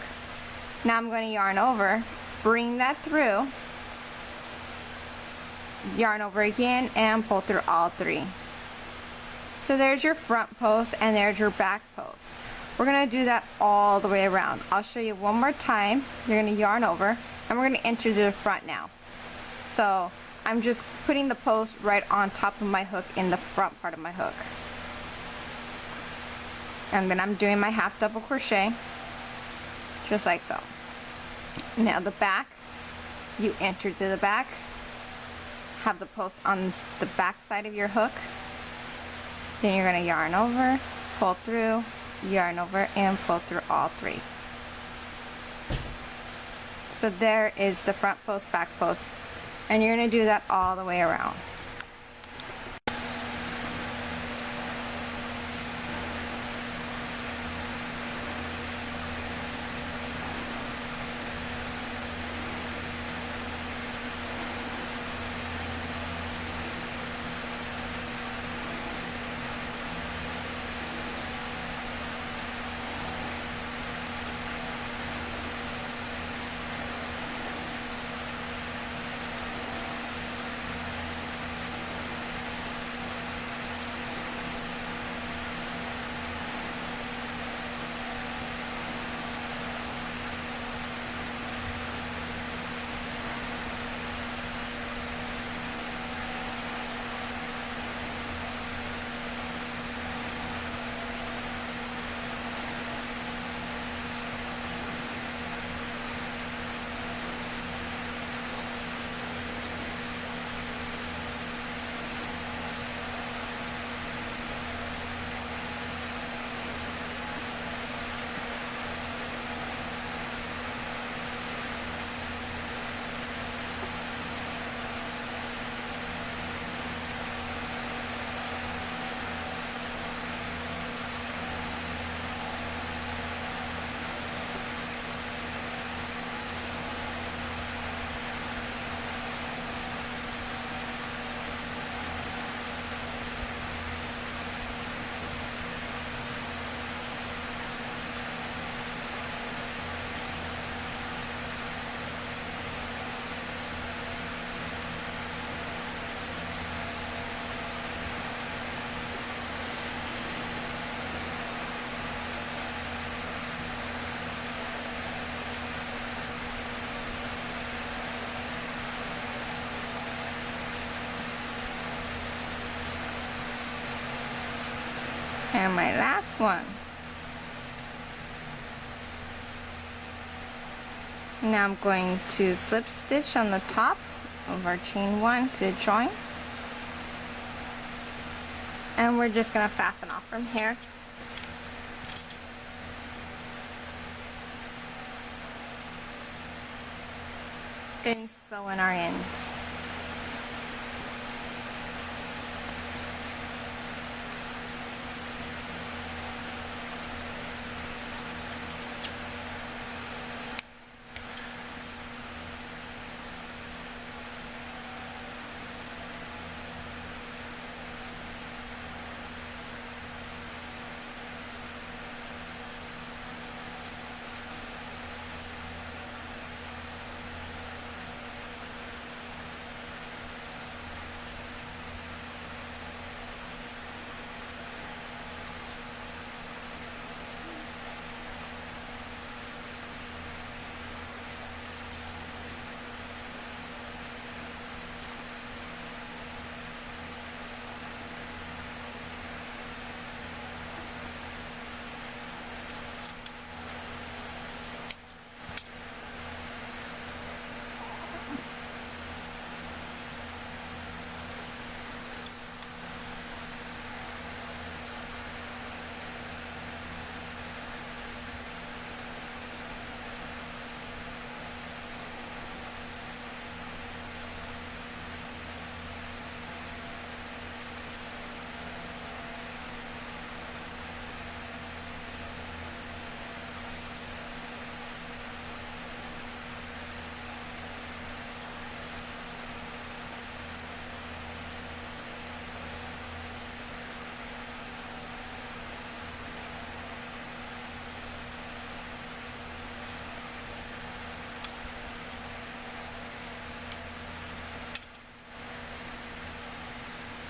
Now I'm going to yarn over, bring that through, yarn over again, and pull through all 3. So there's your front post and there's your back post. We're going to do that all the way around. I'll show you one more time. You're going to yarn over, and we're going to enter to the front now. So I'm just putting the post right on top of my hook in the front part of my hook. And then I'm doing my half double crochet just like so. Now the back, you enter to the back, have the post on the back side of your hook, then you're going to yarn over, pull through, yarn over, and pull through all 3. So there is the front post, back post, and you're going to do that all the way around. And my last one. Now I'm going to slip stitch on the top of our chain 1 to join. And we're just going to fasten off from here. And sew in our ends.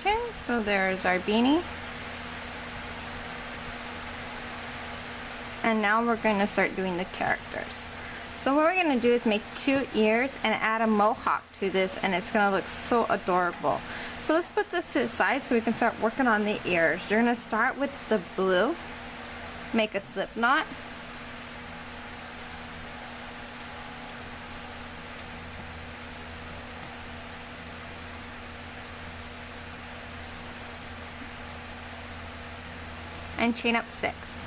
Okay, so there's our beanie. And now we're going to start doing the characters. So what we're going to do is make 2 ears and add a mohawk to this, and it's going to look so adorable. So let's put this to the side so we can start working on the ears. You're going to start with the blue, make a slip knot. And chain up 6.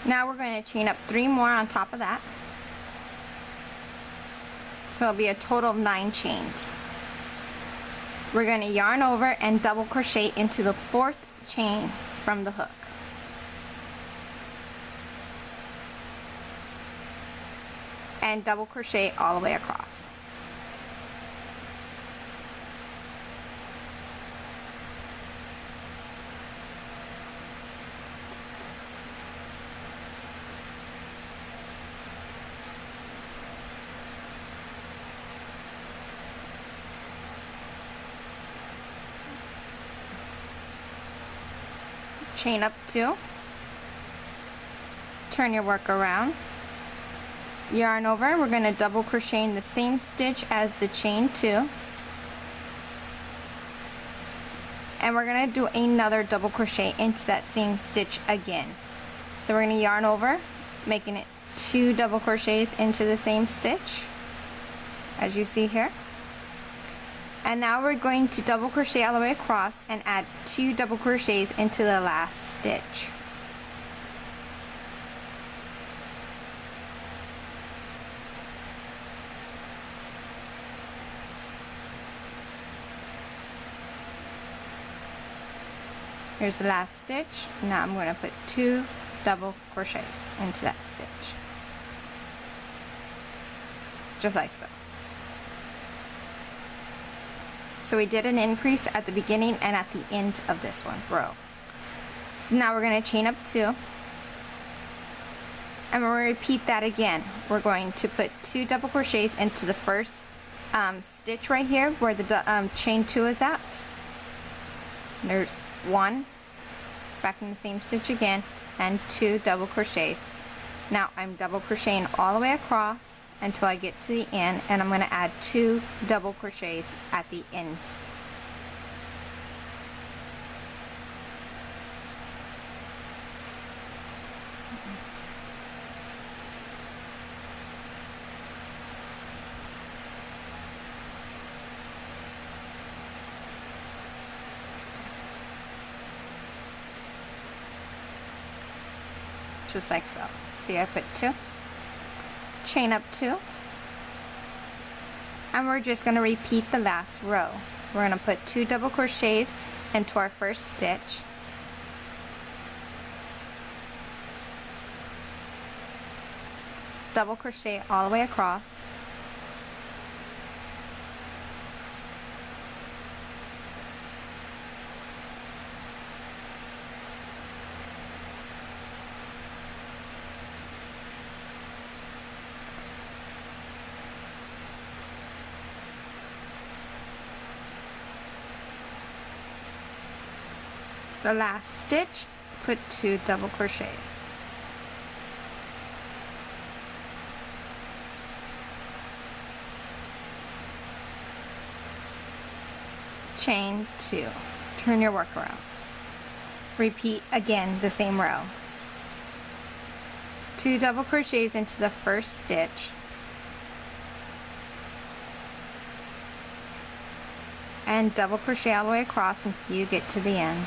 Now we're going to chain up 3 more on top of that. So it'll be a total of 9 chains. We're going to yarn over and double crochet into the 4th chain from the hook. And double crochet all the way across. Chain up 2, turn your work around, yarn over. We're going to double crochet in the same stitch as the chain 2, and we're going to do another double crochet into that same stitch again. So we're going to yarn over, making it 2 double crochets into the same stitch as you see here. And now we're going to double crochet all the way across and add 2 double crochets into the last stitch. Here's the last stitch. Now I'm going to put 2 double crochets into that stitch. Just like so. So we did an increase at the beginning and at the end of this one row. So now we're going to chain up 2. And we're going to repeat that again. We're going to put 2 double crochets into the first stitch right here where the chain 2 is at. There's 1, back in the same stitch again, and 2 double crochets. Now I'm double crocheting all the way across until I get to the end, and I'm going to add 2 double crochets at the end. Just like so. See, I put 2, chain up 2, and we're just going to repeat the last row. We're going to put 2 double crochets into our first stitch, double crochet all the way across, the last stitch, put 2 double crochets. Chain 2, turn your work around. Repeat again the same row. 2 double crochets into the first stitch, and double crochet all the way across until you get to the end.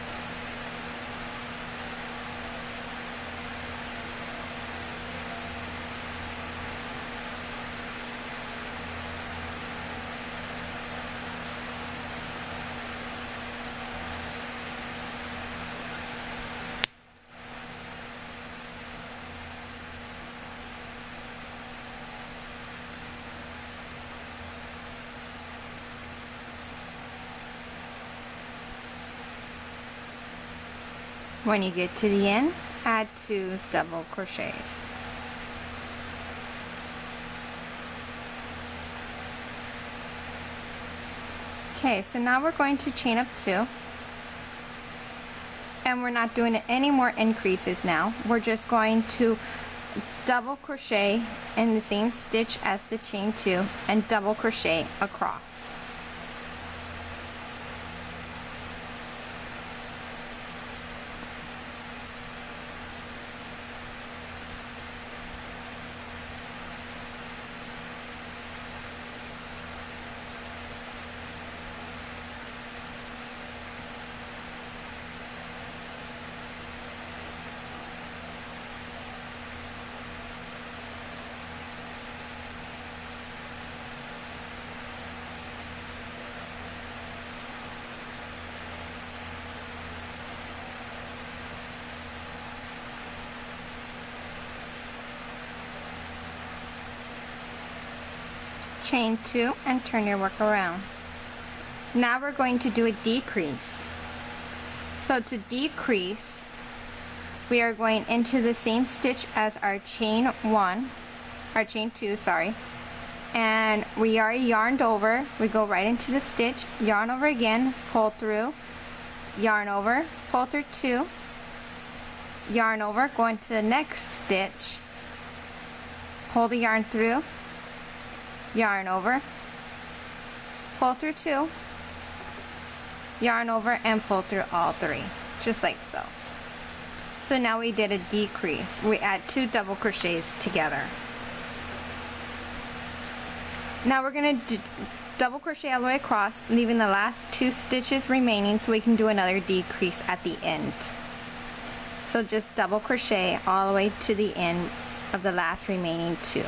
When you get to the end, add 2 double crochets. Okay, so now we're going to chain up 2, and we're not doing any more increases now. We're just going to double crochet in the same stitch as the chain 2 and double crochet across. Chain 2 and turn your work around. Now we're going to do a decrease. So to decrease, we are going into the same stitch as our chain 2, sorry, and we are yarned over. We go right into the stitch, yarn over again, pull through, yarn over, pull through 2, yarn over, go into the next stitch, pull the yarn through, yarn over, pull through 2, yarn over, and pull through all 3, just like so. So now we did a decrease. We add 2 double crochets together. Now we're going to double crochet all the way across, leaving the last 2 stitches remaining so we can do another decrease at the end. So just double crochet all the way to the end of the last remaining 2.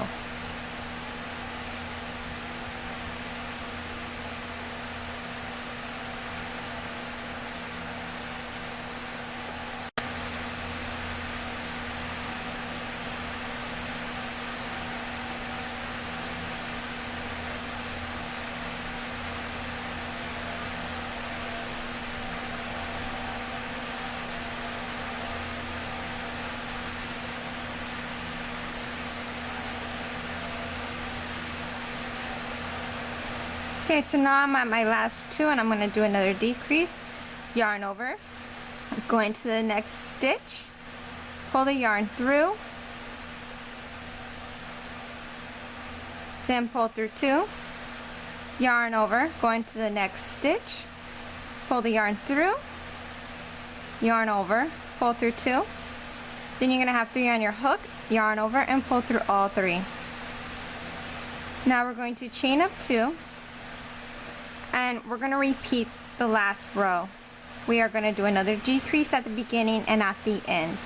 Okay, so now I'm at my last 2 and I'm going to do another decrease. Yarn over, go into the next stitch, pull the yarn through, then pull through 2, yarn over, go into the next stitch, pull the yarn through, yarn over, pull through 2, then you're going to have 3 on your hook, yarn over, and pull through all 3. Now we're going to chain up 2, and we're going to repeat the last row. We are going to do another decrease at the beginning and at the end.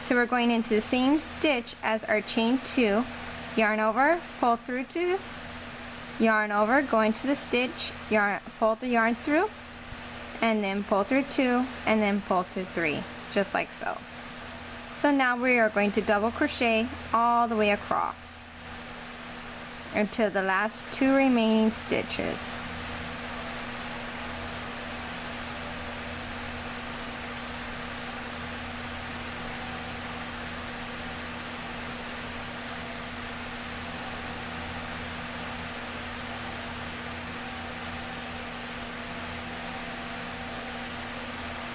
So we're going into the same stitch as our chain 2, yarn over, pull through 2, yarn over, go into the stitch, yarn, pull the yarn through, and then pull through 2, and then pull through 3, just like so. So now we are going to double crochet all the way across until the last 2 remaining stitches.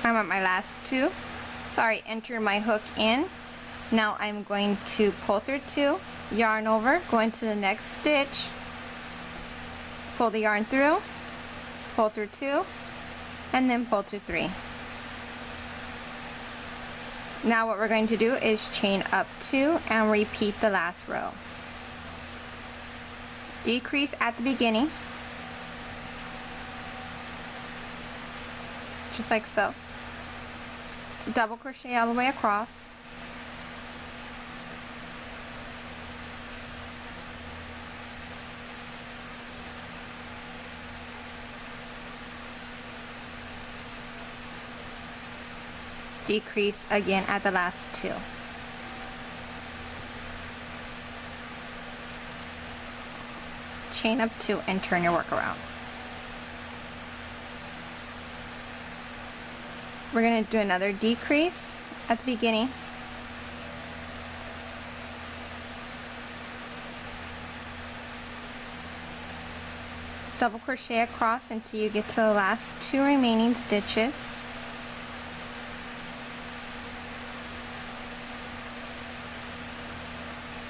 I'm at my last 2. Sorry, enter my hook in. Now I'm going to pull through 2, yarn over, go into the next stitch, pull the yarn through, pull through 2, and then pull through 3. Now what we're going to do is chain up 2 and repeat the last row. Decrease at the beginning, just like so. Double crochet all the way across, decrease again at the last 2. Chain up 2 and turn your work around. We're going to do another decrease at the beginning. Double crochet across until you get to the last 2 remaining stitches.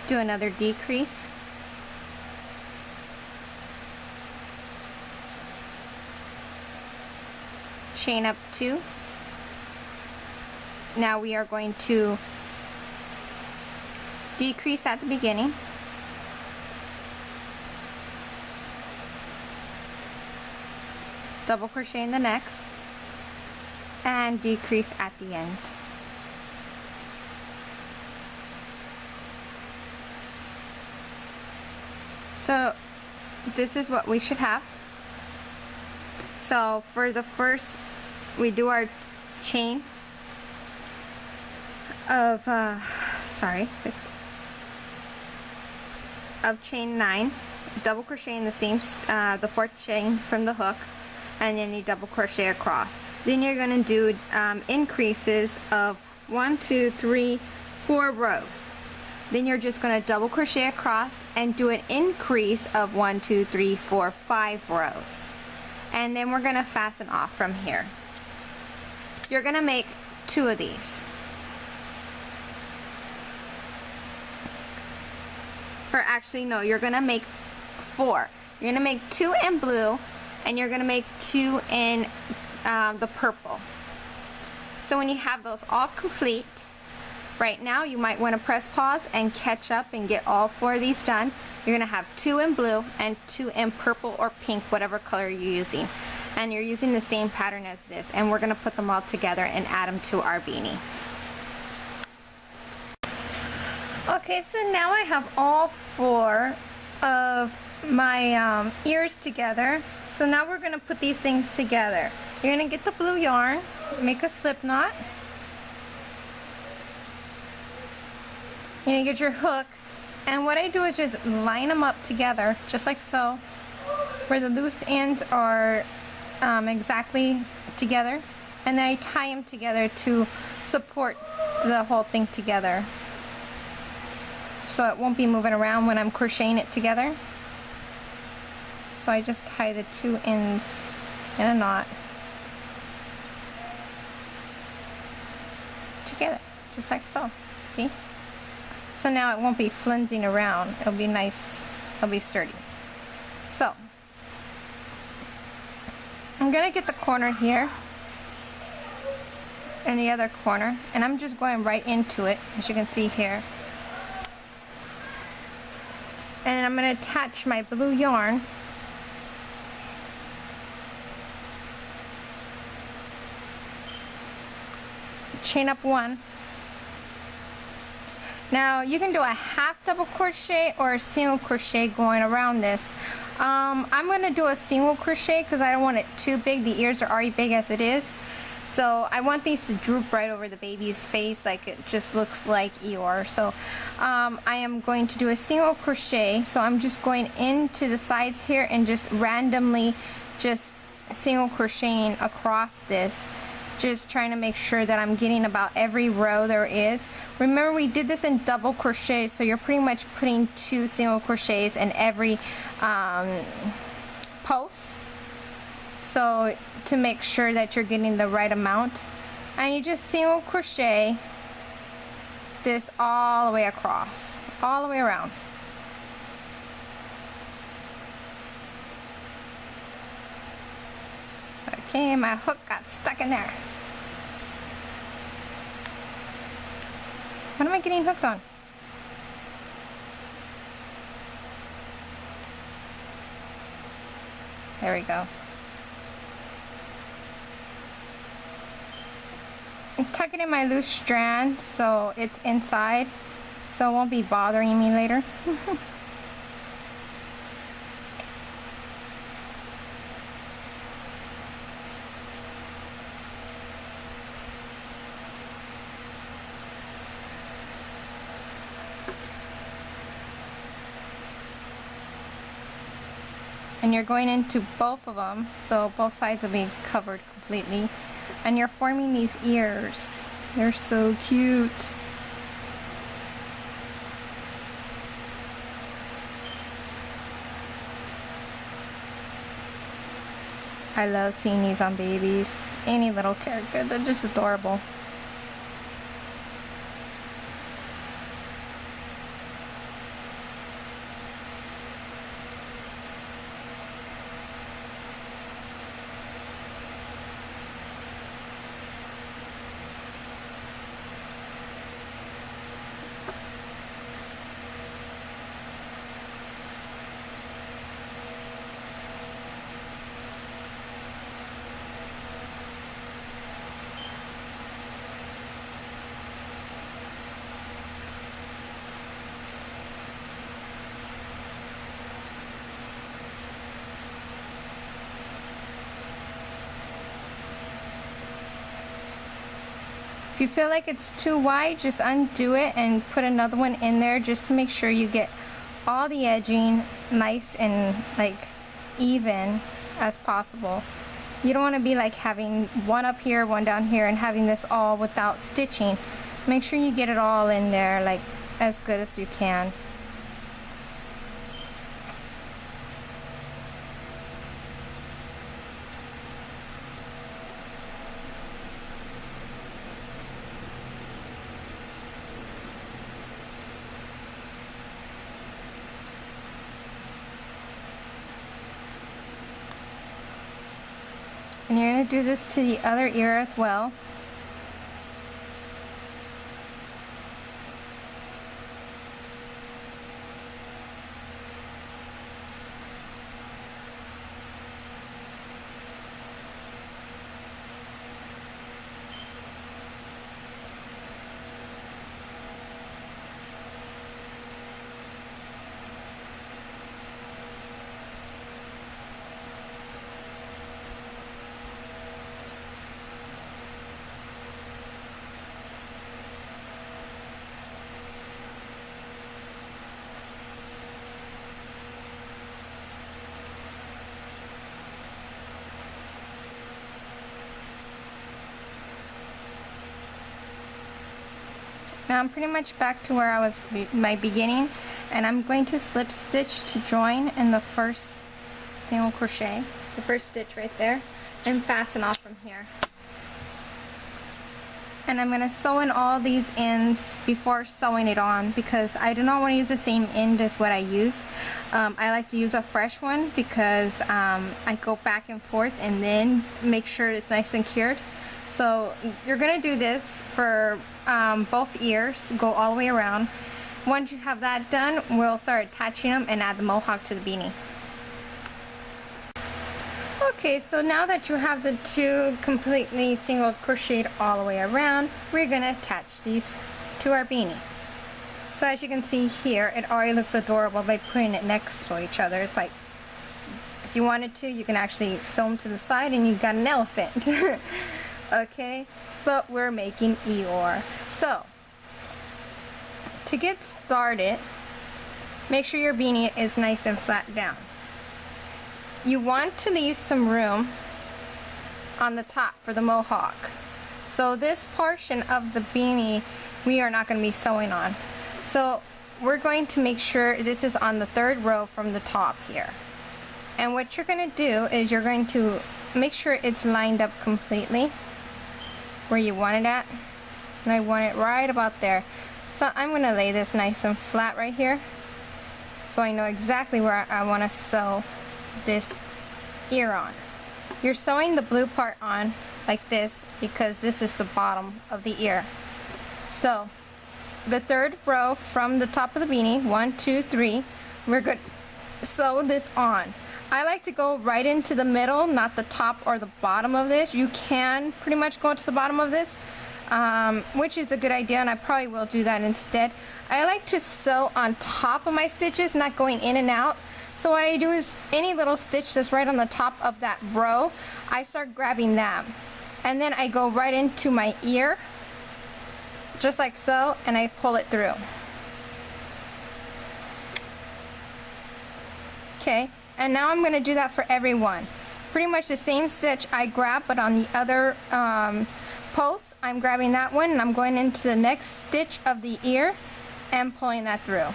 Do another decrease. Chain up 2. Now we are going to decrease at the beginning, double crochet in the next, and decrease at the end. So this is what we should have. So for the first, we do our chain of chain 9, double crochet in the same the 4th chain from the hook, and then you double crochet across. Then you're going to do increases of 1, 2, 3, 4 rows. Then you're just going to double crochet across and do an increase of 1, 2, 3, 4, 5 rows, and then we're going to fasten off from here. You're going to make 2 of these. Or actually no, you're gonna make 4. You're gonna make 2 in blue, and you're gonna make 2 in the purple. So when you have those all complete, right now you might want to press pause and catch up and get all 4 of these done. You're gonna have 2 in blue and 2 in purple or pink, whatever color you're using, and you're using the same pattern as this, and we're gonna put them all together and add them to our beanie. Okay, so now I have all 4 of my ears together. So now we're going to put these things together. You're going to get the blue yarn, make a slip knot. You're going to get your hook, and what I do is just line them up together, just like so, where the loose ends are exactly together, and then I tie them together to support the whole thing together, so it won't be moving around when I'm crocheting it together. So I just tie the 2 ends in a knot together, just like so. See? So now it won't be flensing around. It'll be nice It'll be sturdy. So I'm gonna get the corner here and the other corner, and I'm just going right into it, as you can see here. And I'm gonna attach my blue yarn chain up one. Now you can do a half double crochet or a single crochet going around this. I'm going to do a single crochet because I don't want it too big. The ears are already big as it is. So I want these to droop right over the baby's face, like it just looks like Eeyore. So I am going to do a single crochet. So I'm just going into the sides here and just randomly just single crocheting across this. Just trying to make sure that I'm getting about every row there is. Remember, we did this in double crochet, so you're pretty much putting 2 single crochets in every post. So to make sure that you're getting the right amount, and you just single crochet this all the way across, all the way around. Okay, my hook got stuck in there. What am I getting hooked on? There we go. I'm tucking in my loose strand so it's inside, so it won't be bothering me later. And you're going into both of them, so both sides will be covered completely. And you're forming these ears. They're so cute. I love seeing these on babies. Any little character, they're just adorable. If you feel like it's too wide, just undo it and put another one in there just to make sure you get all the edging nice and like even as possible. You don't want to be like having one up here, one down here, and having this all without stitching. Make sure you get it all in there like as good as you can. And you're going to do this to the other ear as well. Now I'm pretty much back to where I was my beginning, and I'm going to slip stitch to join in the first single crochet, the first stitch right there, and fasten off from here. And I'm going to sew in all these ends before sewing it on because I do not want to use the same end as what I use. I like to use a fresh one because I go back and forth and then make sure it's nice and cured. So you're going to do this for both ears, go all the way around. Once you have that done, we'll start attaching them and add the mohawk to the beanie. Okay, so now that you have the two completely single crocheted all the way around, we're going to attach these to our beanie. So as you can see here, it already looks adorable by putting it next to each other. It's like, if you wanted to, you can actually sew them to the side and you've got an elephant. Okay, but we're making Eeyore. So, to get started, make sure your beanie is nice and flat down. You want to leave some room on the top for the mohawk. So this portion of the beanie we are not going to be sewing on. So we're going to make sure this is on the third row from the top here. And what you're going to do is you're going to make sure it's lined up completely where you want it at. And I want it right about there. So I'm going to lay this nice and flat right here so I know exactly where I want to sew this ear on. You're sewing the blue part on like this because this is the bottom of the ear. So the third row from the top of the beanie, 1, 2, 3, we're good. Sew this on. I like to go right into the middle, not the top or the bottom of this. You can pretty much go to the bottom of this, which is a good idea, and I probably will do that instead. I like to sew on top of my stitches, not going in and out. So what I do is any little stitch that's right on the top of that row, I start grabbing them. And then I go right into my ear, just like so, and I pull it through. Okay, and now I'm going to do that for everyone. Pretty much the same stitch I grab, but on the other post, I'm grabbing that one and I'm going into the next stitch of the ear and pulling that through.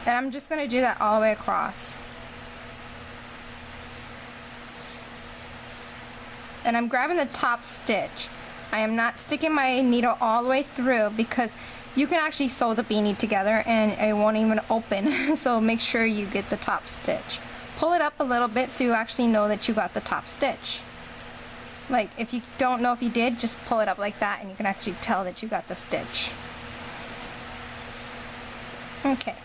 And I'm just going to do that all the way across. And I'm grabbing the top stitch. I am not sticking my needle all the way through because you can actually sew the beanie together and it won't even open. So make sure you get the top stitch. Pull it up a little bit so you actually know that you got the top stitch. Like if you don't know if you did, just pull it up like that and you can actually tell that you got the stitch. Okay.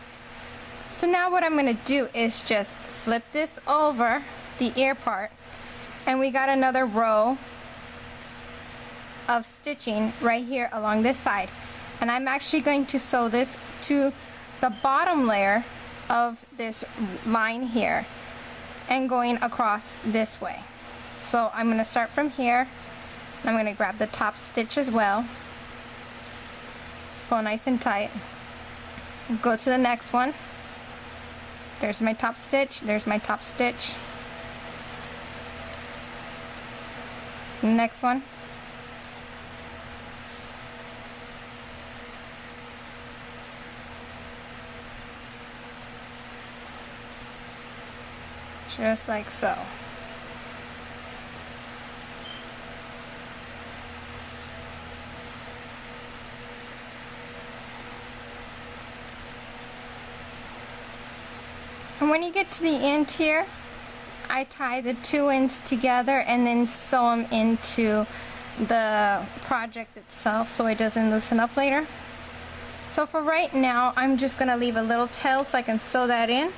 So now what I'm going to do is just flip this over, the ear part, and we got another row of stitching right here along this side. And I'm actually going to sew this to the bottom layer of this line here and going across this way. So I'm going to start from here. I'm going to grab the top stitch as well, pull nice and tight, go to the next one. There's my top stitch, there's my top stitch. Next one. Just like so. And when you get to the end here, I tie the two ends together and then sew them into the project itself so it doesn't loosen up later. So for right now, I'm just going to leave a little tail so I can sew that in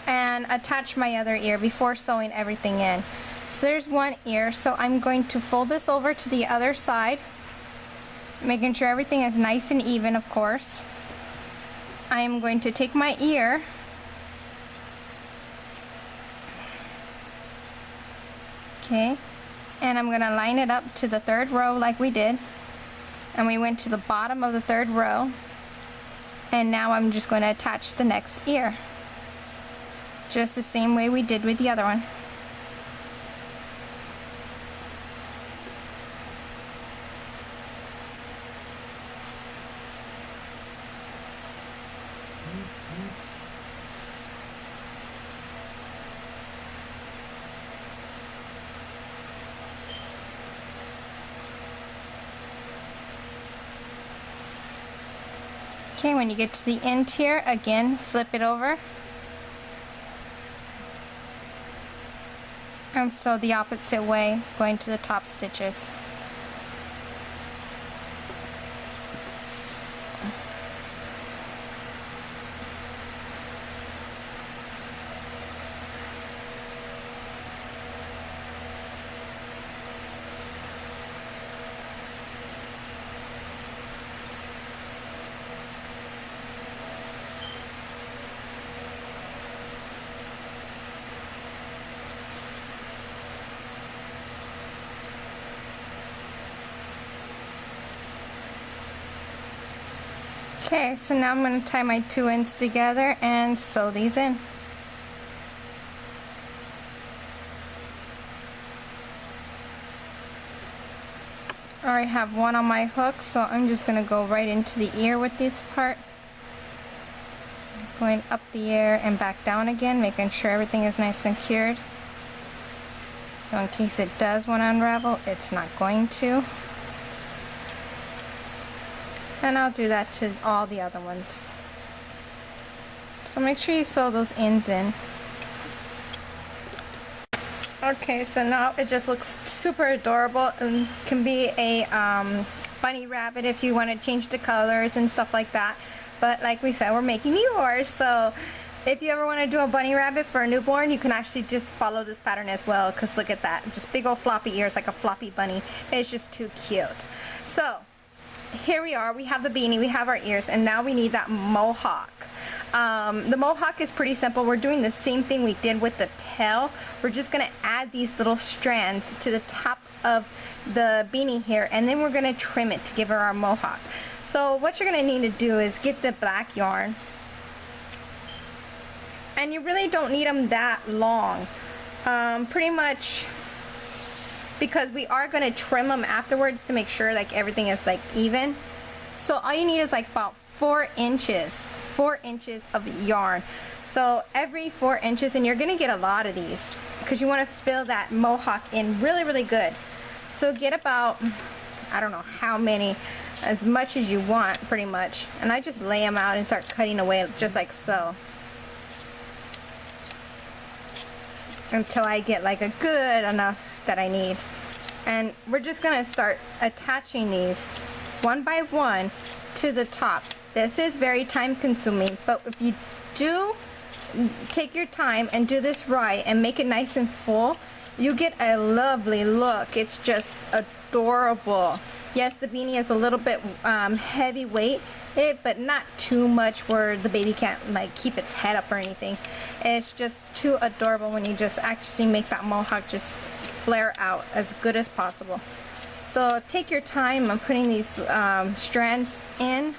and attach my other ear before sewing everything in. So there's one ear, so I'm going to fold this over to the other side, making sure everything is nice and even, of course. I am going to take my ear and I'm going to line it up to the third row like we did, and we went to the bottom of the third row, and now I'm just going to attach the next ear just the same way we did with the other one. Okay, when you get to the end here, again, flip it over. And sew the opposite way, going to the top stitches. Okay, so now I'm going to tie my 2 ends together and sew these in. I already have one on my hook, so I'm just going to go right into the ear with this part. Going up the ear and back down again, making sure everything is nice and cured. So in case it does want to unravel, it's not going to. And I'll do that to all the other ones. So make sure you sew those ends in. Okay, so now it just looks super adorable and can be a bunny rabbit if you want to change the colors and stuff like that. But like we said, we're making Eeyore, so if you ever want to do a bunny rabbit for a newborn, you can actually just follow this pattern as well, because look at that, just big old floppy ears like a floppy bunny. It's just too cute. So here we are, we have the beanie, we have our ears, and now we need that mohawk. The mohawk is pretty simple. We're doing the same thing we did with the tail. We're just going to add these little strands to the top of the beanie here, and then we're going to trim it to give her our mohawk. So what you're going to need to do is get the black yarn, and you really don't need them that long, pretty much, because we are going to trim them afterwards to make sure like everything is like even. So all you need is like about 4 inches of yarn. So every 4 inches, and you're going to get a lot of these because you want to fill that mohawk in really good. So get about, I don't know how many, as much as you want pretty much, and I just lay them out and start cutting away just like so, until I get like a good enough that I need. And we're just gonna start attaching these one by one to the top. This is very time consuming, but if you do take your time and do this right and make it nice and full, you get a lovely look. It's just adorable. Yes, the beanie is a little bit heavy weight, but not too much where the baby can't like keep its head up or anything. It's just too adorable when you just actually make that mohawk just flare out as good as possible. So take your time on putting these strands in,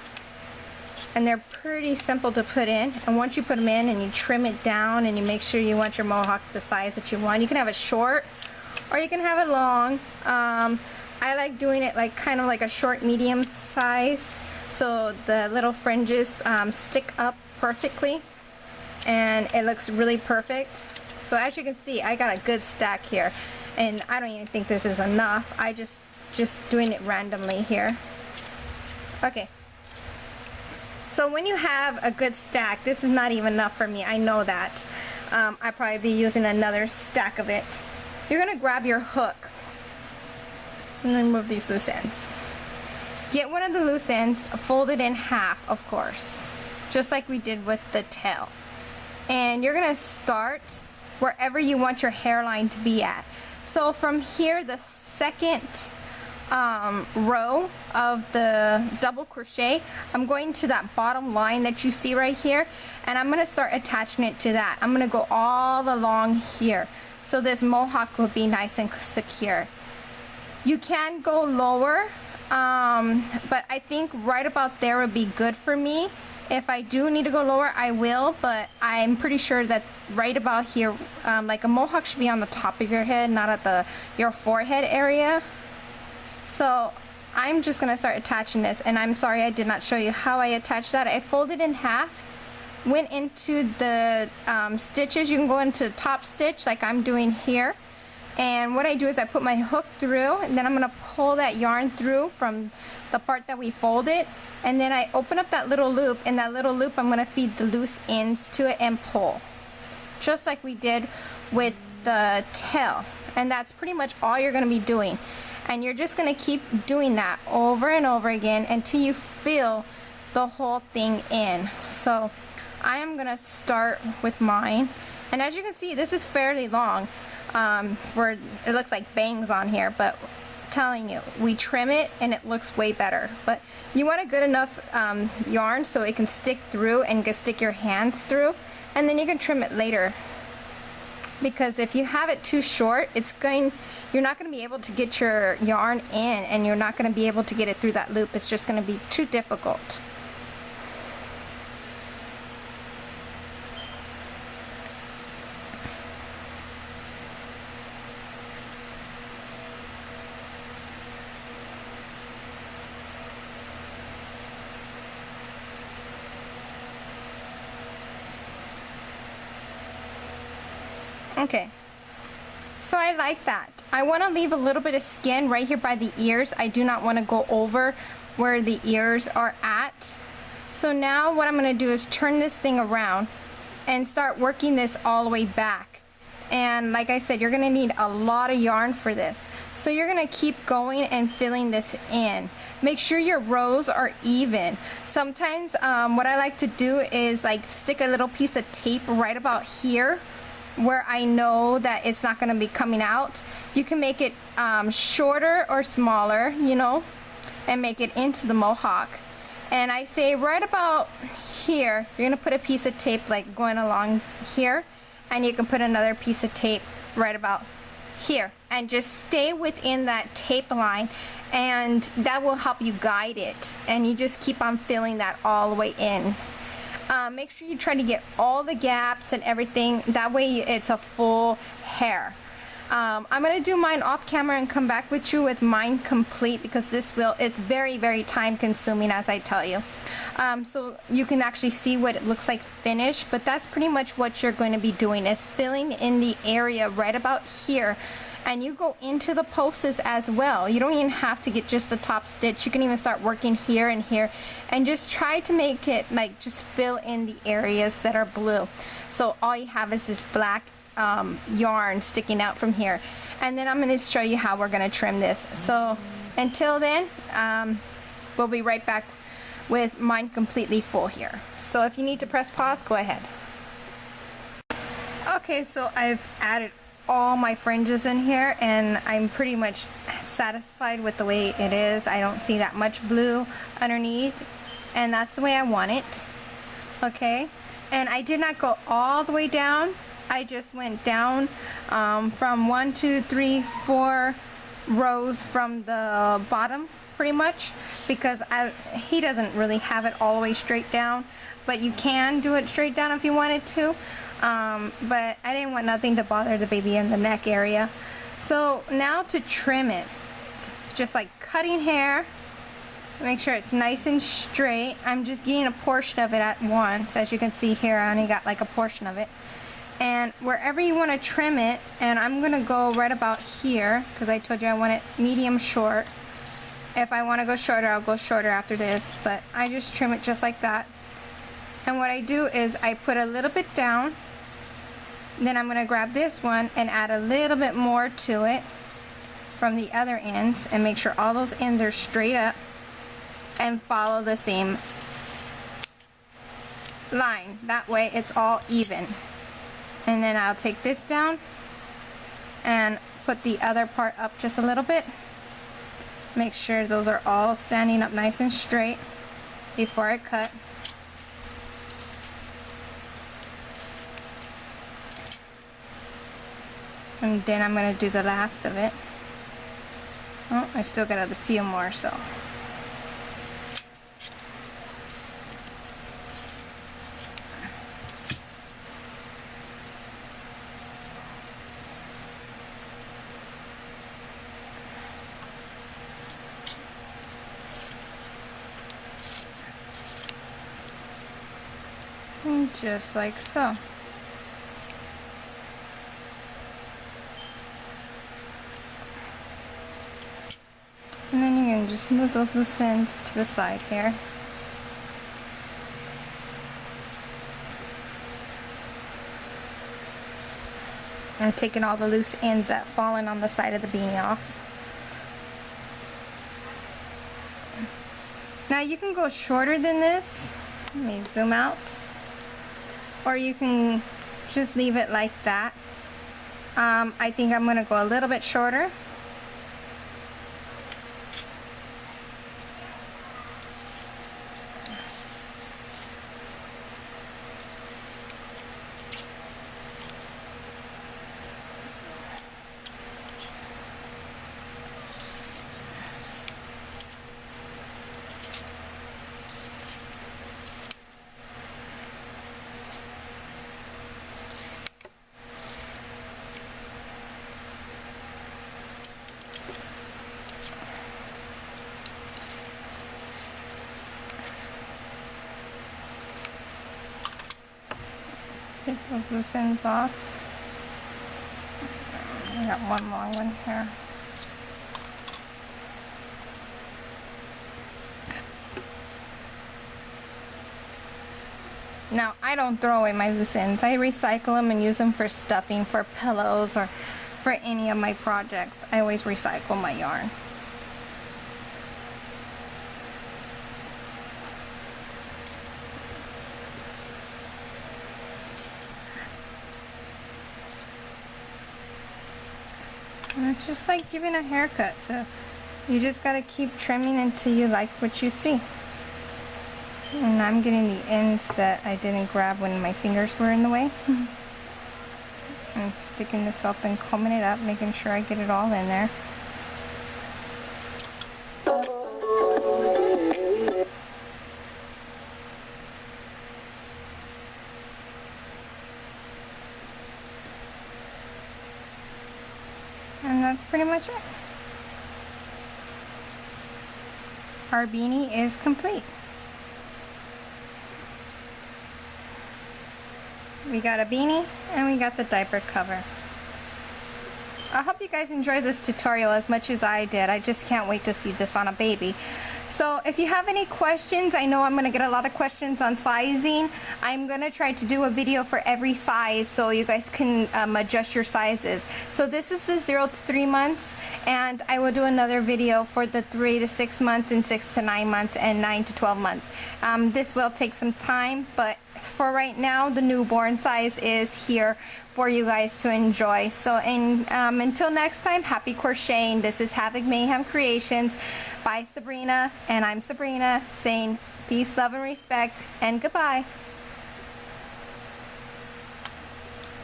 and they're pretty simple to put in. And once you put them in and you trim it down and you make sure you want your mohawk the size that you want, you can have it short or you can have it long. I like doing it like kind of like a short medium size, so the little fringes stick up perfectly and it looks really perfect. So as you can see, I got a good stack here, and I don't even think this is enough. I just doing it randomly here. Okay, so when you have a good stack, this is not even enough for me, I know that. I'll probably be using another stack of it. You're gonna grab your hook and remove these loose ends. Get one of the loose ends, fold it in half, of course, just like we did with the tail. And you're gonna start wherever you want your hairline to be at. So from here, the second row of the double crochet, I'm going to that bottom line that you see right here, and I'm gonna start attaching it to that. I'm gonna go all along here, so this mohawk will be nice and secure. You can go lower, but I think right about there would be good for me. If I do need to go lower, I will, but I'm pretty sure that right about here, like a mohawk should be on the top of your head, not at your forehead area. So I'm just gonna start attaching this, and I'm sorry I did not show you how I attached that. I folded in half, went into the stitches. You can go into top stitch like I'm doing here. And what I do is I put my hook through, and then I'm going to pull that yarn through from the part that we folded, and then I open up that little loop. In that little loop I'm going to feed the loose ends to it and pull, just like we did with the tail. And that's pretty much all you're going to be doing, and you're just going to keep doing that over and over again until you fill the whole thing in. So I am going to start with mine, and as you can see, this is fairly long. It looks like bangs on here, but telling you, we trim it and it looks way better. But you want a good enough yarn so it can stick through and can stick your hands through, and then you can trim it later. Because if you have it too short, you're not going to be able to get your yarn in, and you're not going to be able to get it through that loop. It's just going to be too difficult. Okay, so I like that. I want to leave a little bit of skin right here by the ears. I do not want to go over where the ears are at. So now what I'm going to do is turn this thing around and start working this all the way back. And like I said, you're going to need a lot of yarn for this. So you're going to keep going and filling this in. Make sure your rows are even. Sometimes what I like to do is like stick a little piece of tape right about here, where I know that it's not going to be coming out. You can make it shorter or smaller, you know, and make it into the mohawk. And I say right about here, you're going to put a piece of tape like going along here, and you can put another piece of tape right about here, and just stay within that tape line, and that will help you guide it. And you just keep on filling that all the way in. Make sure you try to get all the gaps and everything. That way it's a full hair. I'm going to do mine off camera and come back with you with mine complete, because it's very, very time consuming, as I tell you. So you can actually see what it looks like finished, but that's pretty much what you're going to be doing, is filling in the area right about here. And you go into the posts as well. You don't even have to get just the top stitch. You can even start working here and here, and just try to make it like just fill in the areas that are blue. So all you have is this black yarn sticking out from here. And then I'm going to show you how we're going to trim this. So until then, we'll be right back with mine completely full here. So if you need to press pause, go ahead. Okay, so I've added all my fringes in here, and I'm pretty much satisfied with the way it is. I don't see that much blue underneath, and that's the way I want it. Okay, and I did not go all the way down. I just went down from 1, 2, 3, 4 rows from the bottom, pretty much, because he doesn't really have it all the way straight down, but you can do it straight down if you wanted to. But I didn't want nothing to bother the baby in the neck area. So now to trim it, it's just like cutting hair. Make sure it's nice and straight. I'm just getting a portion of it at once. As you can see here, I only got like a portion of it. And wherever you want to trim it, and I'm going to go right about here, because I told you I want it medium short. If I want to go shorter, I'll go shorter after this, but I just trim it just like that. And what I do is I put a little bit down, then I'm going to grab this one and add a little bit more to it from the other ends, and make sure all those ends are straight up and follow the same line. That way it's all even. And then I'll take this down and put the other part up just a little bit. Make sure those are all standing up nice and straight before I cut. And then I'm going to do the last of it. Oh, I still got a few more, so. And just like so. just move those loose ends to the side here. I'm taking all the loose ends that fallen on the side of the beanie off. Now you can go shorter than this. Let me zoom out. Or you can just leave it like that. I think I'm going to go a little bit shorter. Take those loose ends off. I got one long one here. Now, I don't throw away my loose ends. I recycle them and use them for stuffing, for pillows, or for any of my projects. I always recycle my yarn. And it's just like giving a haircut, so you just gotta keep trimming until you like what you see. And I'm getting the ends that I didn't grab when my fingers were in the way. And sticking this up and combing it up, making sure I get it all in there. And that's pretty much it. Our beanie is complete. We got a beanie and we got the diaper cover. I hope you guys enjoyed this tutorial as much as I did. I just can't wait to see this on a baby. So if you have any questions, I know I'm going to get a lot of questions on sizing. I'm going to try to do a video for every size so you guys can adjust your sizes. So this is the 0 to 3 months, and I will do another video for the 3 to 6 months and 6 to 9 months and 9 to 12 months. This will take some time, but for right now, the newborn size is here for you guys to enjoy. So until next time, happy crocheting. This is Havoc Mayhem Creations by Sabrina, and I'm Sabrina saying peace, love, and respect, and goodbye.